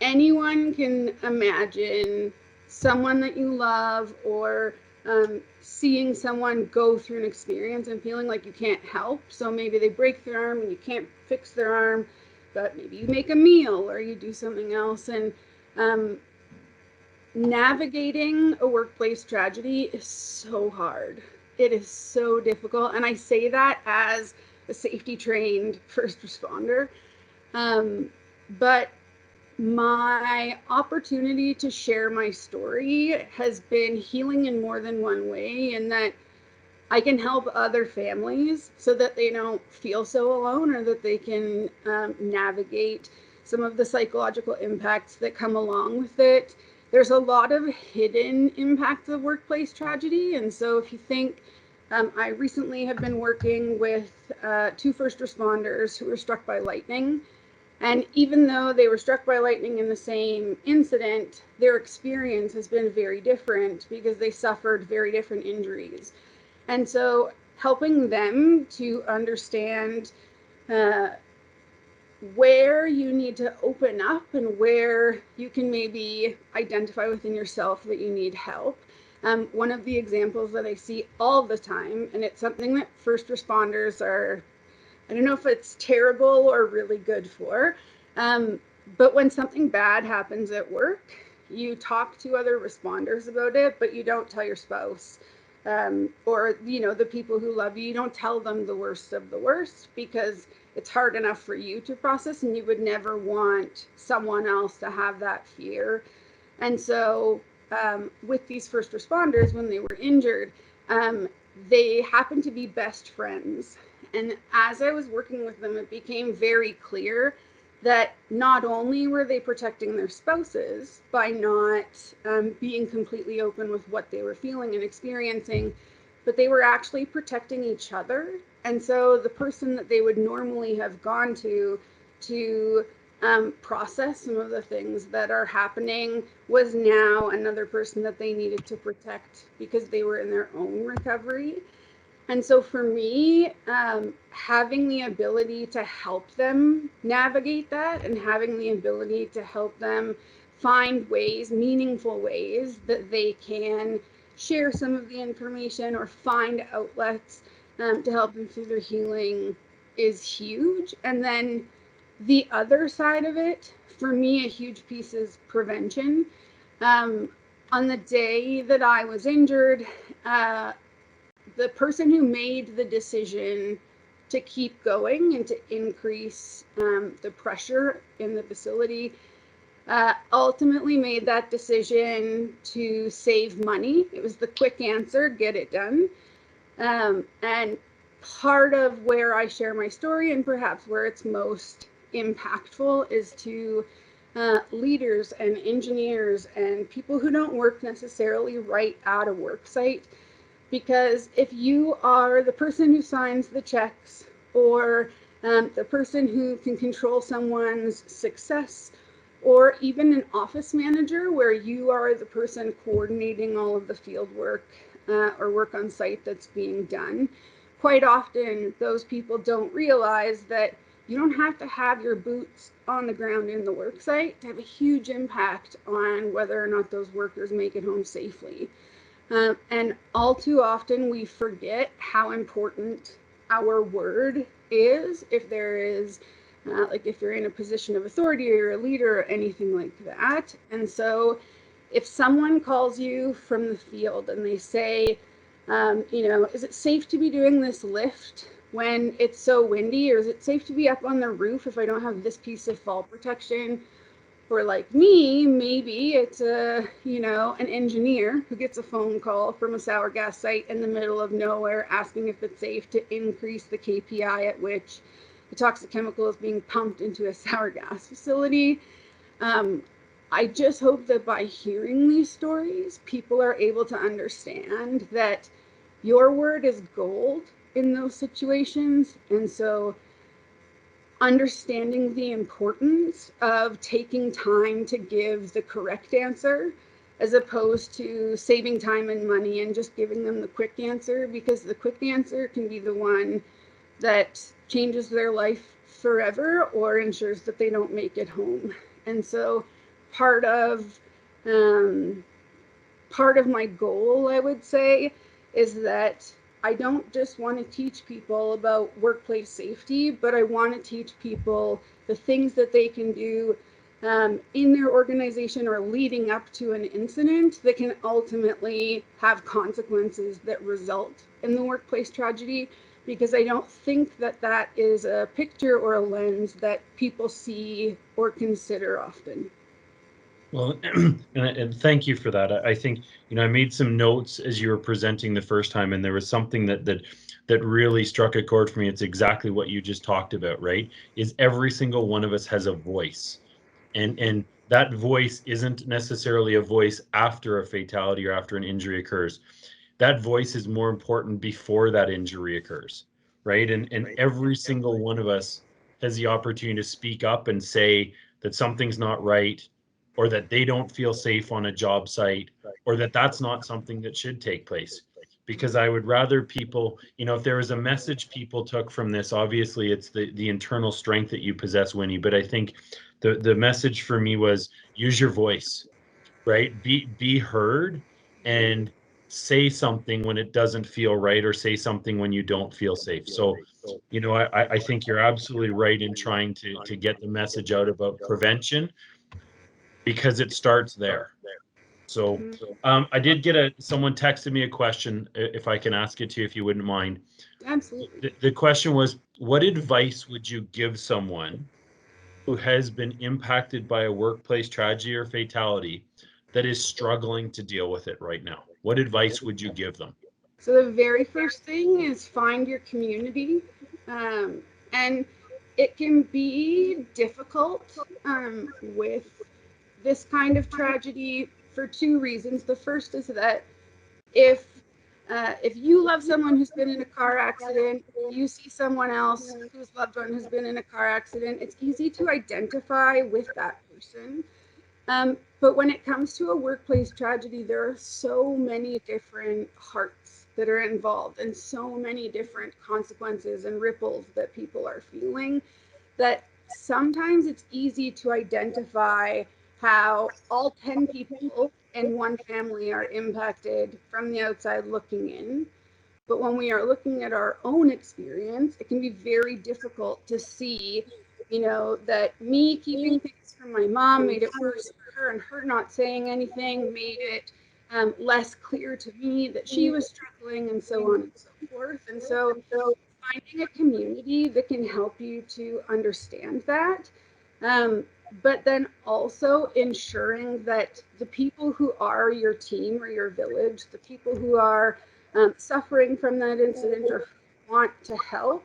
C: anyone can imagine someone that you love, or seeing someone go through an experience and feeling like you can't help. So maybe they break their arm and you can't fix their arm, but maybe you make a meal or you do something else. And navigating a workplace tragedy is so hard. It is so difficult. And I say that as a safety trained first responder. But my opportunity to share my story has been healing in more than one way, in that I can help other families so that they don't feel so alone, or that they can navigate some of the psychological impacts that come along with it. There's a lot of hidden impacts of workplace tragedy. And so if you think, I recently have been working with 2 first responders who were struck by lightning. And even though they were struck by lightning in the same incident, their experience has been very different because they suffered very different injuries. And so helping them to understand where you need to open up and where you can maybe identify within yourself that you need help. One of the examples that I see all the time, and it's something that first responders are, I don't know if it's terrible or really good for, but when something bad happens at work, you talk to other responders about it, but you don't tell your spouse, or the people who love you. You don't tell them the worst of the worst, because it's hard enough for you to process, and you would never want someone else to have that fear. And so with these first responders, when they were injured, they happened to be best friends. And as I was working with them, it became very clear that not only were they protecting their spouses by not being completely open with what they were feeling and experiencing, but they were actually protecting each other. And so the person that they would normally have gone to process some of the things that are happening was now another person that they needed to protect because they were in their own recovery. And so for me, having the ability to help them navigate that and having the ability to help them find ways, meaningful ways that they can share some of the information or find outlets to help them through their healing is huge. And then the other side of it, for me, a huge piece is prevention. On the day that I was injured, the person who made the decision to keep going and to increase the pressure in the facility ultimately made that decision to save money. It was the quick answer, get it done. And part of where I share my story and perhaps where it's most impactful is to leaders and engineers and people who don't work necessarily right at a work site. Because if you are the person who signs the checks or the person who can control someone's success, or even an office manager where you are the person coordinating all of the field work or work on site that's being done, quite often those people don't realize that you don't have to have your boots on the ground in the work site to have a huge impact on whether or not those workers make it home safely. And all too often we forget how important our word is if there is like if you're in a position of authority or you're a leader or anything like that. And so if someone calls you from the field and they say, is it safe to be doing this lift when it's so windy, or is it safe to be up on the roof if I don't have this piece of fall protection? Or like me, maybe it's an engineer who gets a phone call from a sour gas site in the middle of nowhere asking if it's safe to increase the KPI at which the toxic chemical is being pumped into a sour gas facility. I just hope that by hearing these stories, people are able to understand that your word is gold in those situations. And so understanding the importance of taking time to give the correct answer as opposed to saving time and money and just giving them the quick answer, because the quick answer can be the one that changes their life forever or ensures that they don't make it home. And so part of my goal, I would say, is that I don't just want to teach people about workplace safety, but I want to teach people the things that they can do in their organization or leading up to an incident that can ultimately have consequences that result in the workplace tragedy, because I don't think that that is a picture or a lens that people see or consider often.
A: Well, and thank you for that. I think, I made some notes as you were presenting the first time, and there was something that really struck a chord for me. It's exactly what you just talked about, right? Is every single one of us has a voice. And that voice isn't necessarily a voice after a fatality or after an injury occurs. That voice is more important before that injury occurs, right? And every single one of us has the opportunity to speak up and say that something's not right, or that they don't feel safe on a job site, or that that's not something that should take place. Because I would rather people, if there was a message people took from this, obviously it's the internal strength that you possess, Wynny. But I think the message for me was use your voice, right? Be heard, and say something when it doesn't feel right, or say something when you don't feel safe. So, I think you're absolutely right in trying to get the message out about prevention, because it starts there. So I did get someone texted me a question, if I can ask it to you, if you wouldn't mind.
C: Absolutely.
A: The question was, what advice would you give someone who has been impacted by a workplace tragedy or fatality that is struggling to deal with it right now? What advice would you give them?
C: So the very first thing is find your community. And it can be difficult with this kind of tragedy for two reasons. The first is that if If you love someone who's been in a car accident, you see someone else whose loved one has been in a car accident, it's easy to identify with that person. But when it comes to a workplace tragedy, there are so many different hearts that are involved and so many different consequences and ripples that people are feeling that sometimes it's easy to identify how all 10 people in one family are impacted from the outside looking in. But when we are looking at our own experience, it can be very difficult to see, that me keeping things from my mom made it worse for her, and her not saying anything made it less clear to me that she was struggling, and so on and so forth. And so finding a community that can help you to understand that, um, but then also ensuring that the people who are your team or your village, the people who are suffering from that incident or who want to help,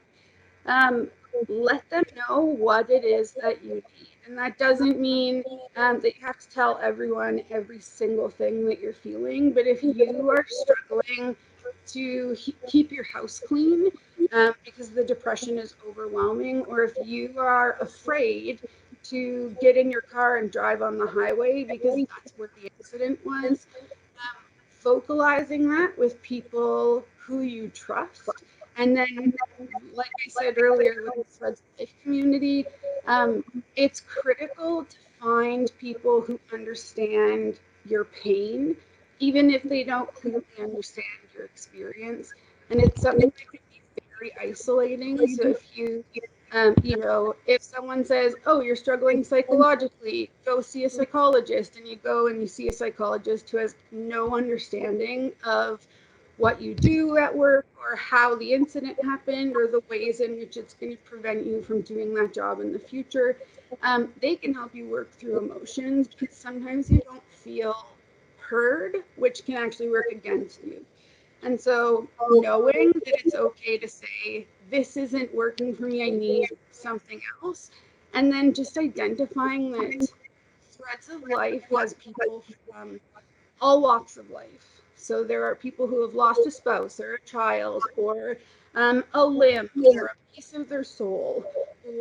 C: um, let them know what it is that you need. And that doesn't mean that you have to tell everyone every single thing that you're feeling. But if you are struggling to keep your house clean because the depression is overwhelming, or if you are afraid to get in your car and drive on the highway because that's where the incident was, vocalizing that with people who you trust. And then, like I said earlier, with the Threads of Life community, it's critical to find people who understand your pain, even if they don't clearly understand your experience. And it's something that can be very isolating. So if if someone says, oh, you're struggling psychologically, go see a psychologist, and you go and you see a psychologist who has no understanding of what you do at work or how the incident happened or the ways in which it's going to prevent you from doing that job in the future, they can help you work through emotions because sometimes you don't feel heard, which can actually work against you. And so knowing that it's okay to say, this isn't working for me, I need something else. And then just identifying that Threads of Life has people from all walks of life. So there are people who have lost a spouse or a child or a limb or a piece of their soul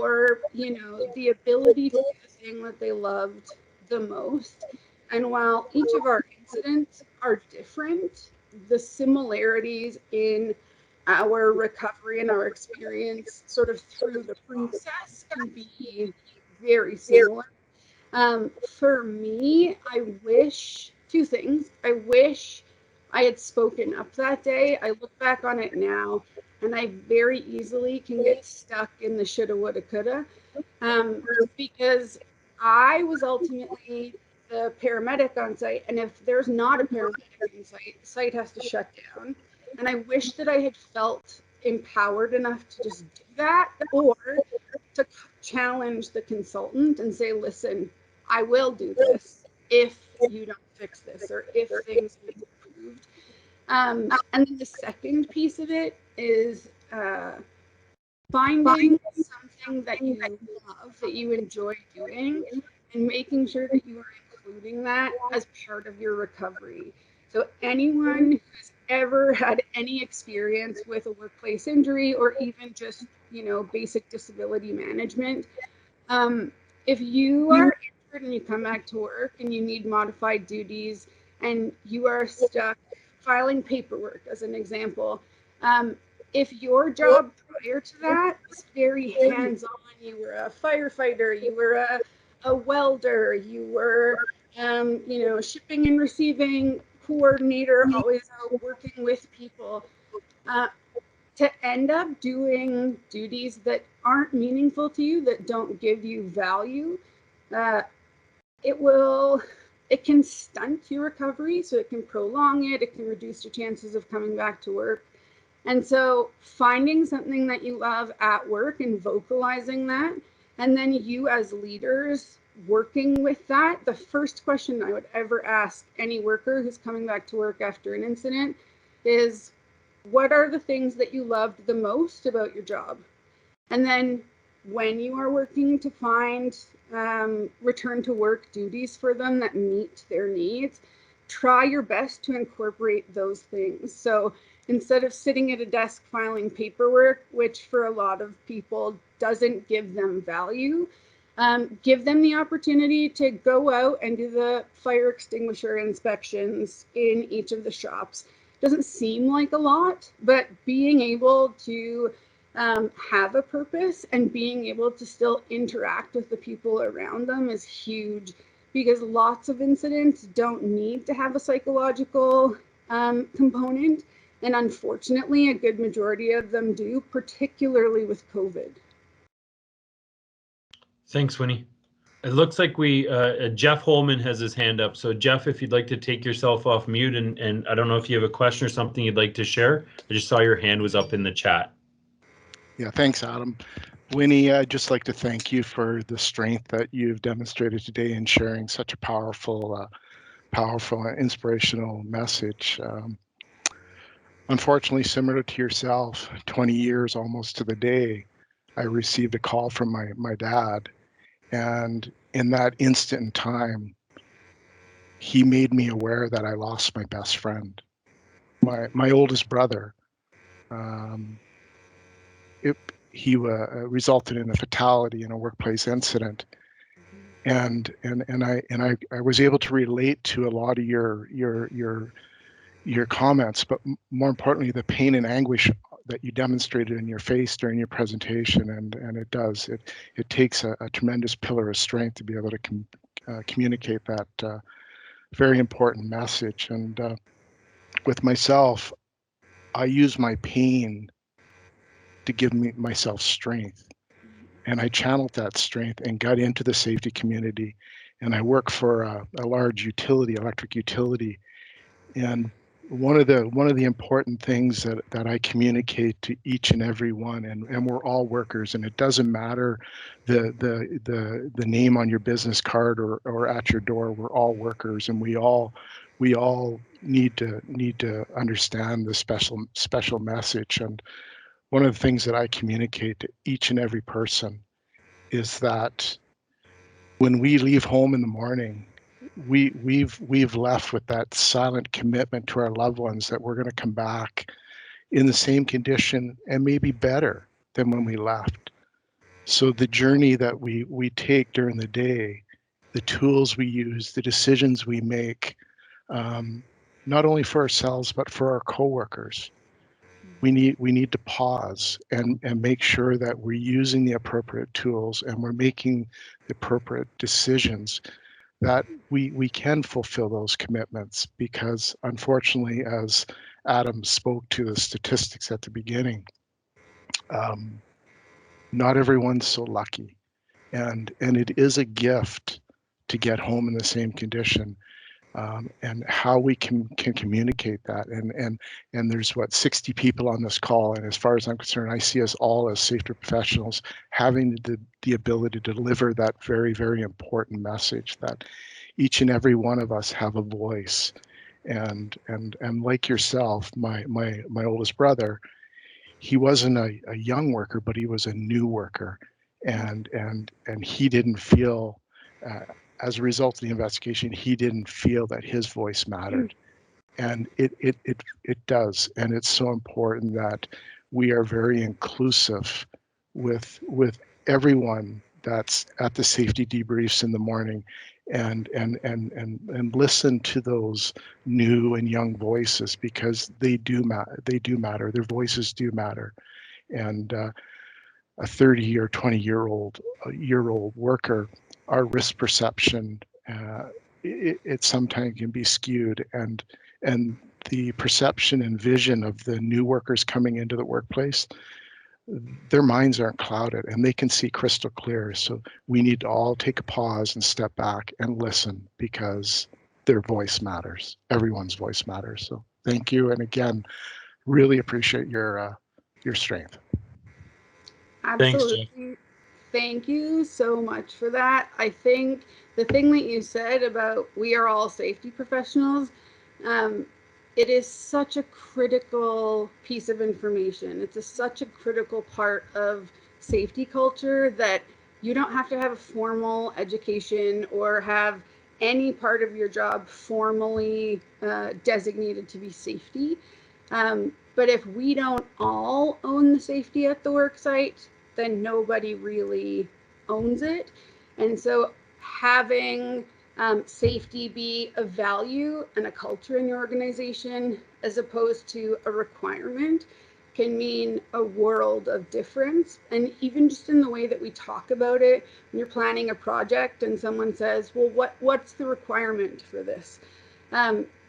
C: or, the ability to do the thing that they loved the most. And while each of our incidents are different, the similarities in our recovery and our experience sort of through the process can be very similar. For me, I wish two things. I wish I had spoken up that day. I look back on it now, and I very easily can get stuck in the shoulda, woulda, coulda, because I was ultimately the paramedic on site, and if there's not a paramedic on site, the site has to shut down. And I wish that I had felt empowered enough to just do that, or to challenge the consultant and say, listen, I will do this if you don't fix this or if things get improved. And then the second piece of it is finding something that you love, that you enjoy doing, and making sure that you are including that as part of your recovery. So anyone who's ever had any experience with a workplace injury or even just, basic disability management, if you are injured and you come back to work and you need modified duties and you are stuck filing paperwork, as an example, if your job prior to that was very hands-on, you were a firefighter, you were a welder, you were, shipping and receiving coordinator, always out working with people, to end up doing duties that aren't meaningful to you, that don't give you value, uh, it can stunt your recovery, so it can prolong it, it can reduce your chances of coming back to work. And so finding something that you love at work and vocalizing that, and then you as leaders working with that, the first question I would ever ask any worker who's coming back to work after an incident is, what are the things that you loved the most about your job? And then when you are working to find return to work duties for them that meet their needs, try your best to incorporate those things. So instead of sitting at a desk filing paperwork, which for a lot of people doesn't give them value, give them the opportunity to go out and do the fire extinguisher inspections in each of the shops. Doesn't seem like a lot, but being able to have a purpose and being able to still interact with the people around them is huge, because lots of incidents don't need to have a psychological component. And unfortunately, a good majority of them do, particularly with COVID.
A: Thanks, Wynny. It looks like Jeff Holman has his hand up. So Jeff, if you'd like to take yourself off mute, and I don't know if you have a question or something you'd like to share. I just saw your hand was up in the chat.
D: Yeah, thanks, Adam. Wynny, I'd just like to thank you for the strength that you've demonstrated today in sharing such a powerful and inspirational message. Unfortunately, similar to yourself, 20 years almost to the day, I received a call from my dad. And in that instant in time, he made me aware that I lost my best friend, my oldest brother. He resulted in a fatality in a workplace incident, and I was able to relate to a lot of your comments, but more importantly, the pain and anguish that you demonstrated in your face during your presentation, and it takes a tremendous pillar of strength to be able to communicate that very important message. And with myself, I use my pain to give myself strength, and I channeled that strength and got into the safety community. And I work for a large electric utility, and one of the important things that I communicate to each and every one, and we're all workers, and it doesn't matter the name on your business card or at your door. We're all workers, and we all need to understand the special message. And one of the things that I communicate to each and every person is that when we leave home in the morning, we've left with that silent commitment to our loved ones that we're going to come back in the same condition and maybe better than when we left. So the journey that we take during the day, the tools we use, the decisions we make, not only for ourselves but for our coworkers, we need to pause and make sure that we're using the appropriate tools and we're making the appropriate decisions, that we can fulfill those commitments. Because unfortunately, as Adam spoke to the statistics at the beginning, not everyone's so lucky, and it is a gift to get home in the same condition. And how we can communicate that, and there's 60 people on this call, and as far as I'm concerned, I see us all as safety professionals having the ability to deliver that very, very important message, that each and every one of us have a voice. And like yourself, my oldest brother, he wasn't a young worker, but he was a new worker, and he didn't feel, as a result of the investigation, he didn't feel that his voice mattered. And it does. And it's so important that we are very inclusive with everyone that's at the safety debriefs in the morning, and listen to those new and young voices, because they do matter. Their voices do matter. And a 30 or 20-year-old worker, our risk perception, it sometimes can be skewed, and the perception and vision of the new workers coming into the workplace, their minds aren't clouded and they can see crystal clear. So we need to all take a pause and step back and listen, because their voice matters. Everyone's voice matters. So thank you, and again, really appreciate your strength.
C: Absolutely.
A: Thanks,
C: Thank you so much for that. I think the thing that you said about we are all safety professionals, it is such a critical piece of information. It's such a critical part of safety culture that you don't have to have a formal education or have any part of your job formally designated to be safety. But if we don't all own the safety at the work site, then nobody really owns it. And so having safety be a value and a culture in your organization as opposed to a requirement can mean a world of difference. And even just in the way that we talk about it, when you're planning a project and someone says, well, what's the requirement for this?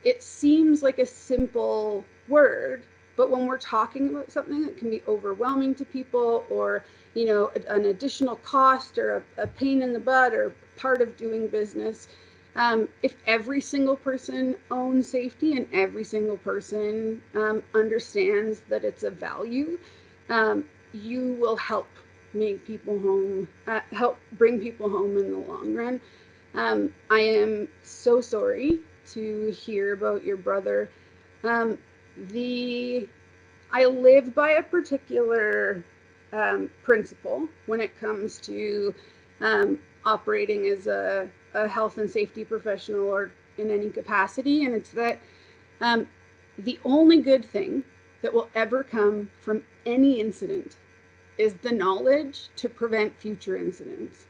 C: It seems like a simple word, but when we're talking about something that can be overwhelming to people, or an additional cost or a pain in the butt or part of doing business, if every single person owns safety and every single person understands that it's a value, you will help make people home, help bring people home in the long run. I am so sorry to hear about your brother. I live by a particular principle when it comes to operating as a health and safety professional or in any capacity, and it's that the only good thing that will ever come from any incident is the knowledge to prevent future incidents.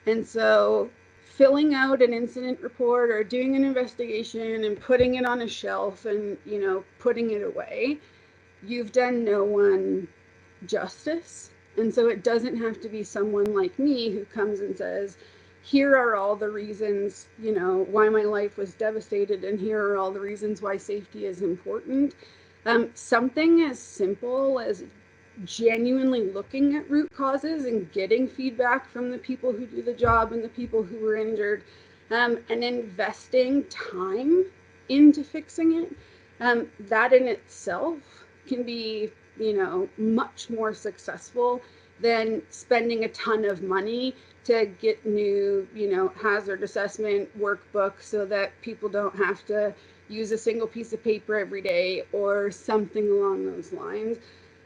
C: And so filling out an incident report or doing an investigation and putting it on a shelf and putting it away, you've done no one justice. And so it doesn't have to be someone like me who comes and says, here are all the reasons, why my life was devastated, and here are all the reasons why safety is important. Something as simple as genuinely looking at root causes and getting feedback from the people who do the job and the people who were injured, and investing time into fixing it, that in itself can be, much more successful than spending a ton of money to get new, hazard assessment workbooks so that people don't have to use a single piece of paper every day or something along those lines.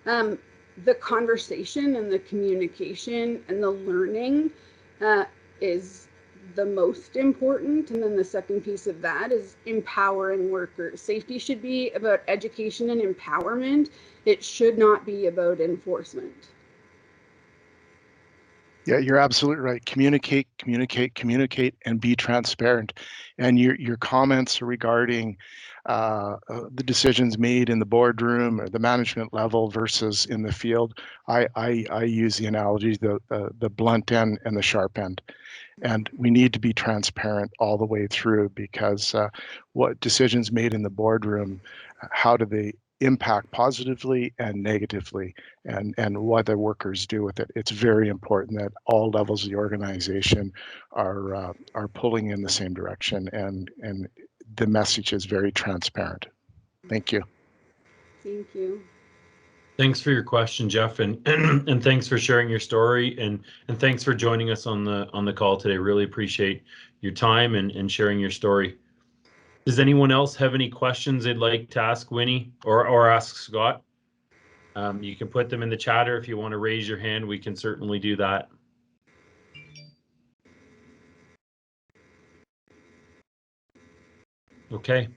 C: The conversation and the communication and the learning is the most important. And then the second piece of that is empowering workers. Safety should be about education and empowerment. It should not be about enforcement.
D: Yeah, you're absolutely right. Communicate, and be transparent. And your comments regarding the decisions made in the boardroom or the management level versus in the field, I use the analogy, the blunt end and the sharp end. And we need to be transparent all the way through, because what decisions made in the boardroom, how do they impact positively and negatively, and what the workers do with it. It's very important that all levels of the organization are pulling in the same direction, and the message is very transparent. Thank you.
C: Thank you.
A: Thanks for your question, Jeff, and thanks for sharing your story, and thanks for joining us on the call today. Really appreciate your time and sharing your story. Does anyone else have any questions they'd like to ask Wynny or ask Scott? You can put them in the chat, or if you want to raise your hand, we can certainly do that. Okay.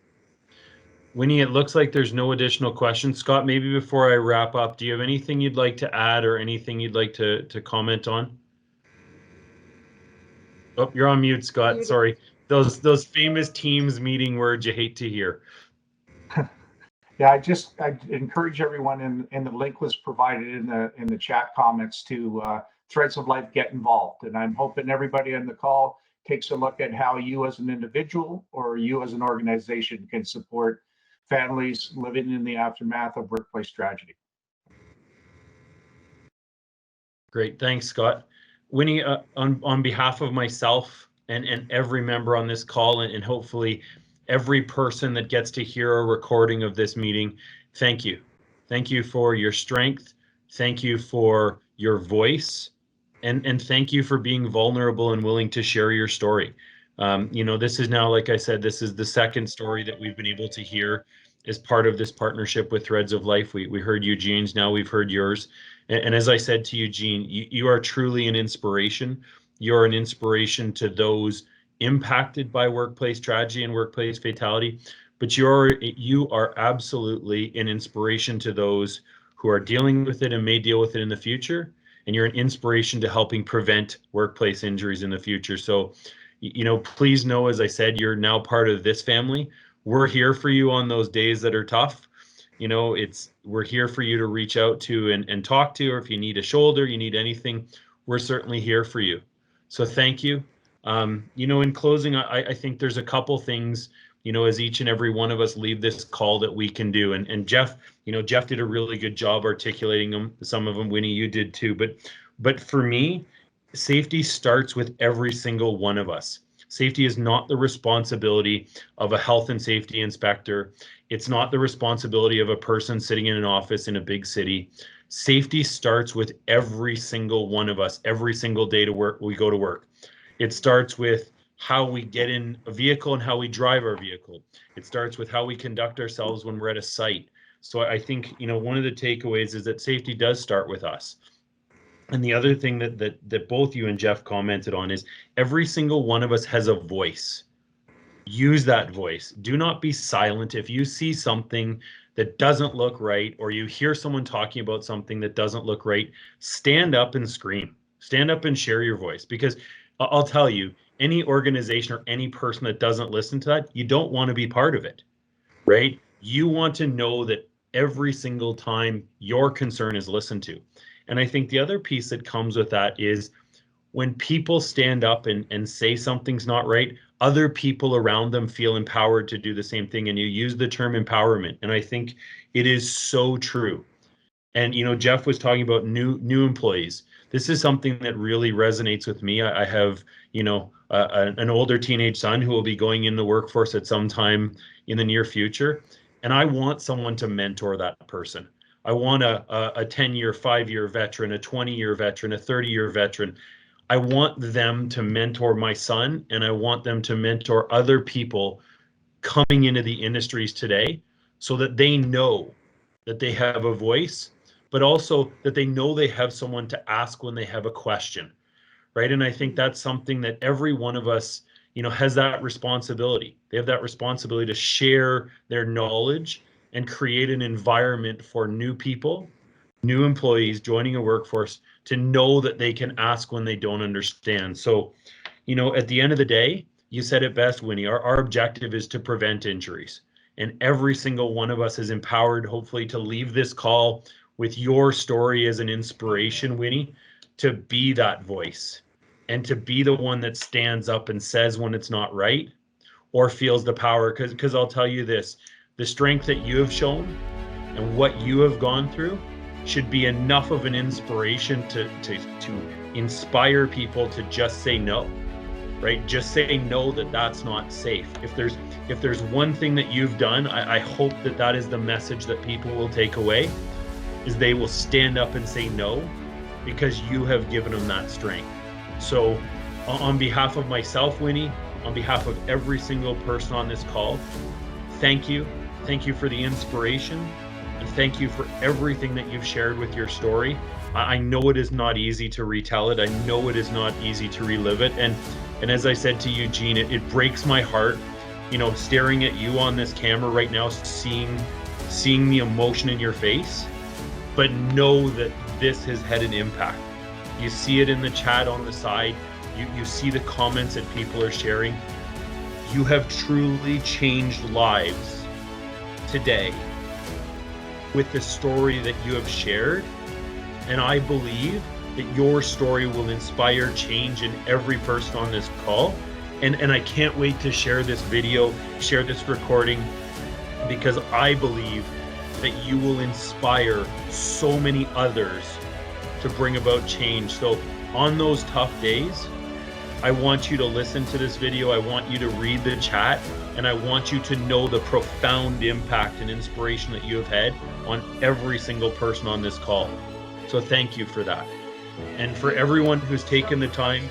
A: Wynny, it looks like there's no additional questions. Scott, maybe before I wrap up, do you have anything you'd like to add or anything you'd like to comment on? Oh, you're on mute, Scott. Sorry. Those famous Teams meeting words you hate to hear.
B: Yeah, I encourage everyone, and the link was provided in the chat comments to Threads of Life Get Involved. And I'm hoping everybody on the call takes a look at how you as an individual or you as an organization can support families living in the aftermath of workplace tragedy.
A: Great, thanks, Scott. Wynny, on behalf of myself and every member on this call, and hopefully every person that gets to hear a recording of this meeting, thank you. Thank you for your strength. Thank you for your voice, and thank you for being vulnerable and willing to share your story. This is now, like I said, this is the second story that we've been able to hear as part of this partnership with Threads of Life. We heard Eugene's, now we've heard yours. And as I said to Eugene, you are truly an inspiration. You're an inspiration to those impacted by workplace tragedy and workplace fatality, but you are absolutely an inspiration to those who are dealing with it and may deal with it in the future. And you're an inspiration to helping prevent workplace injuries in the future. So, please know, as I said, you're now part of this family. We're here for you on those days that are tough. We're here for you to reach out to and talk to, or if you need a shoulder, you need anything, we're certainly here for you. So thank you. In closing, I think there's a couple things, as each and every one of us leave this call that we can do. And Jeff, Jeff did a really good job articulating them. Some of them, Wynny, you did too. But for me, safety starts with every single one of us. Safety is not the responsibility of a health and safety inspector. It's not the responsibility of a person sitting in an office in a big city. Safety starts with every single one of us, every single day we go to work. It starts with how we get in a vehicle and how we drive our vehicle. It starts with how we conduct ourselves when we're at a site. So I think, one of the takeaways is that safety does start with us. And the other thing that both you and Jeff commented on is every single one of us has a voice. Use that voice. Do not be silent. If you see something that doesn't look right, or you hear someone talking about something that doesn't look right, stand up and scream. Stand up and share your voice, because I'll tell you, any organization or any person that doesn't listen to that, you don't want to be part of it, right? You want to know that every single time your concern is listened to. And I think the other piece that comes with that is when people stand up and say something's not right, other people around them feel empowered to do the same thing. And you use the term empowerment. And I think it is so true. And, Jeff was talking about new employees. This is something that really resonates with me. I have, an older teenage son who will be going in the workforce at some time in the near future. And I want someone to mentor that person. I want a 10-year, 5-year veteran, a 20-year veteran, a 30-year veteran. I want them to mentor my son, and I want them to mentor other people coming into the industries today, so that they know that they have a voice, but also that they know they have someone to ask when they have a question, right? And I think that's something that every one of us, has that responsibility. They have that responsibility to share their knowledge and create an environment for new people, new employees joining a workforce to know that they can ask when they don't understand. So, at the end of the day, you said it best, Wynny, our objective is to prevent injuries. And every single one of us is empowered, hopefully, to leave this call with your story as an inspiration, Wynny, to be that voice and to be the one that stands up and says when it's not right or feels the power. Because I'll tell you this, the strength that you have shown and what you have gone through should be enough of an inspiration to inspire people to just say no, right? Just say no, that's not safe. If there's one thing that you've done, I hope that is the message that people will take away, is they will stand up and say no, because you have given them that strength. So on behalf of myself, Wynny, on behalf of every single person on this call, thank you. Thank you for the inspiration, and thank you for everything that you've shared with your story. I know it is not easy to retell it. I know it is not easy to relive it. And as I said to Eugene, it breaks my heart, staring at you on this camera right now, seeing the emotion in your face, but know that this has had an impact. You see it in the chat on the side. You see the comments that people are sharing. You have truly changed lives today with the story that you have shared, and I believe that your story will inspire change in every person on this call. And I can't wait to share this video, share this recording, because I believe that you will inspire so many others to bring about change. So on those tough days, I want you to listen to this video. I want you to read the chat, and I want you to know the profound impact and inspiration that you have had on every single person on this call. So thank you for that. And for everyone who's taken the time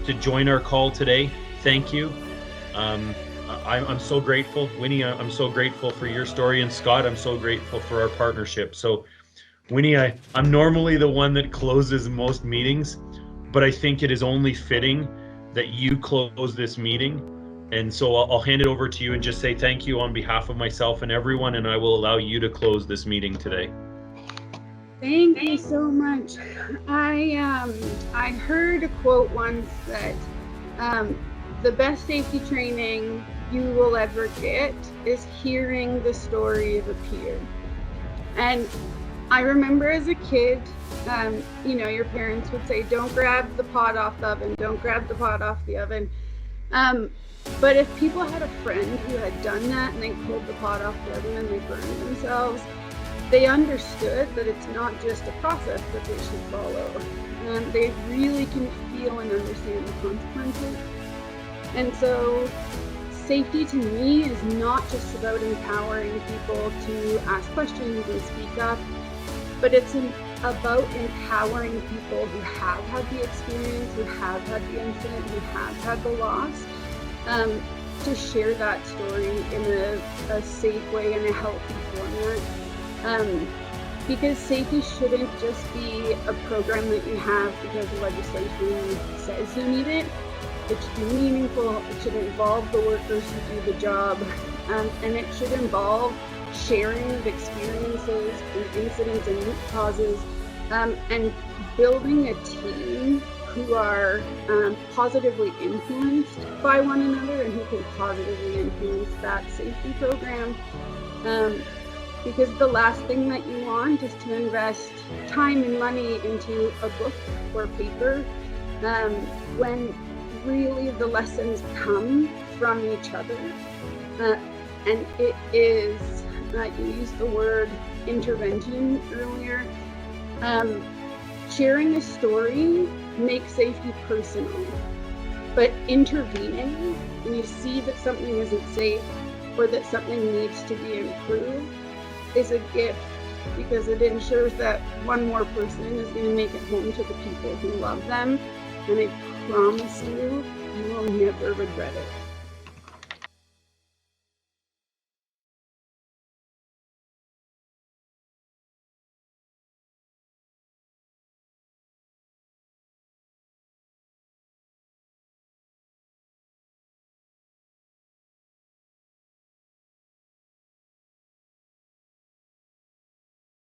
A: to join our call today, thank you. I'm so grateful. Wynny, I'm so grateful for your story. And Scott, I'm so grateful for our partnership. So Wynny, I'm normally the one that closes most meetings, but I think it is only fitting that you close this meeting. And so I'll hand it over to you and just say thank you on behalf of myself and everyone, and I will allow you to close this meeting today.
C: Thank you so much. I heard a quote once that the best safety training you will ever get is hearing the story of a peer. And I remember as a kid, you know, your parents would say, don't grab the pot off the oven, don't grab the pot off the oven. But if people had a friend who had done that and they pulled the pot off the oven and they burned themselves, they understood that it's not just a process that they should follow. They really can feel and understand the consequences. And so safety to me is not just about empowering people to ask questions and speak up, but it's about empowering people who have had the experience, who have had the incident, who have had the loss, to share that story in a safe way, in a healthy format. Because safety shouldn't just be a program that you have because the legislation says you need it. It should be meaningful, it should involve the workers who do the job, and it should involve sharing of experiences and incidents and root causes, and building a team who are positively influenced by one another and who can positively influence that safety program. Because the last thing that you want is to invest time and money into a book or paper when really the lessons come from each other. And it is, you used the word intervention earlier. Sharing a story makes safety personal, but intervening when you see that something isn't safe or that something needs to be improved is a gift, because it ensures that one more person is going to make it home to the people who love them, and I promise you, you will never regret it.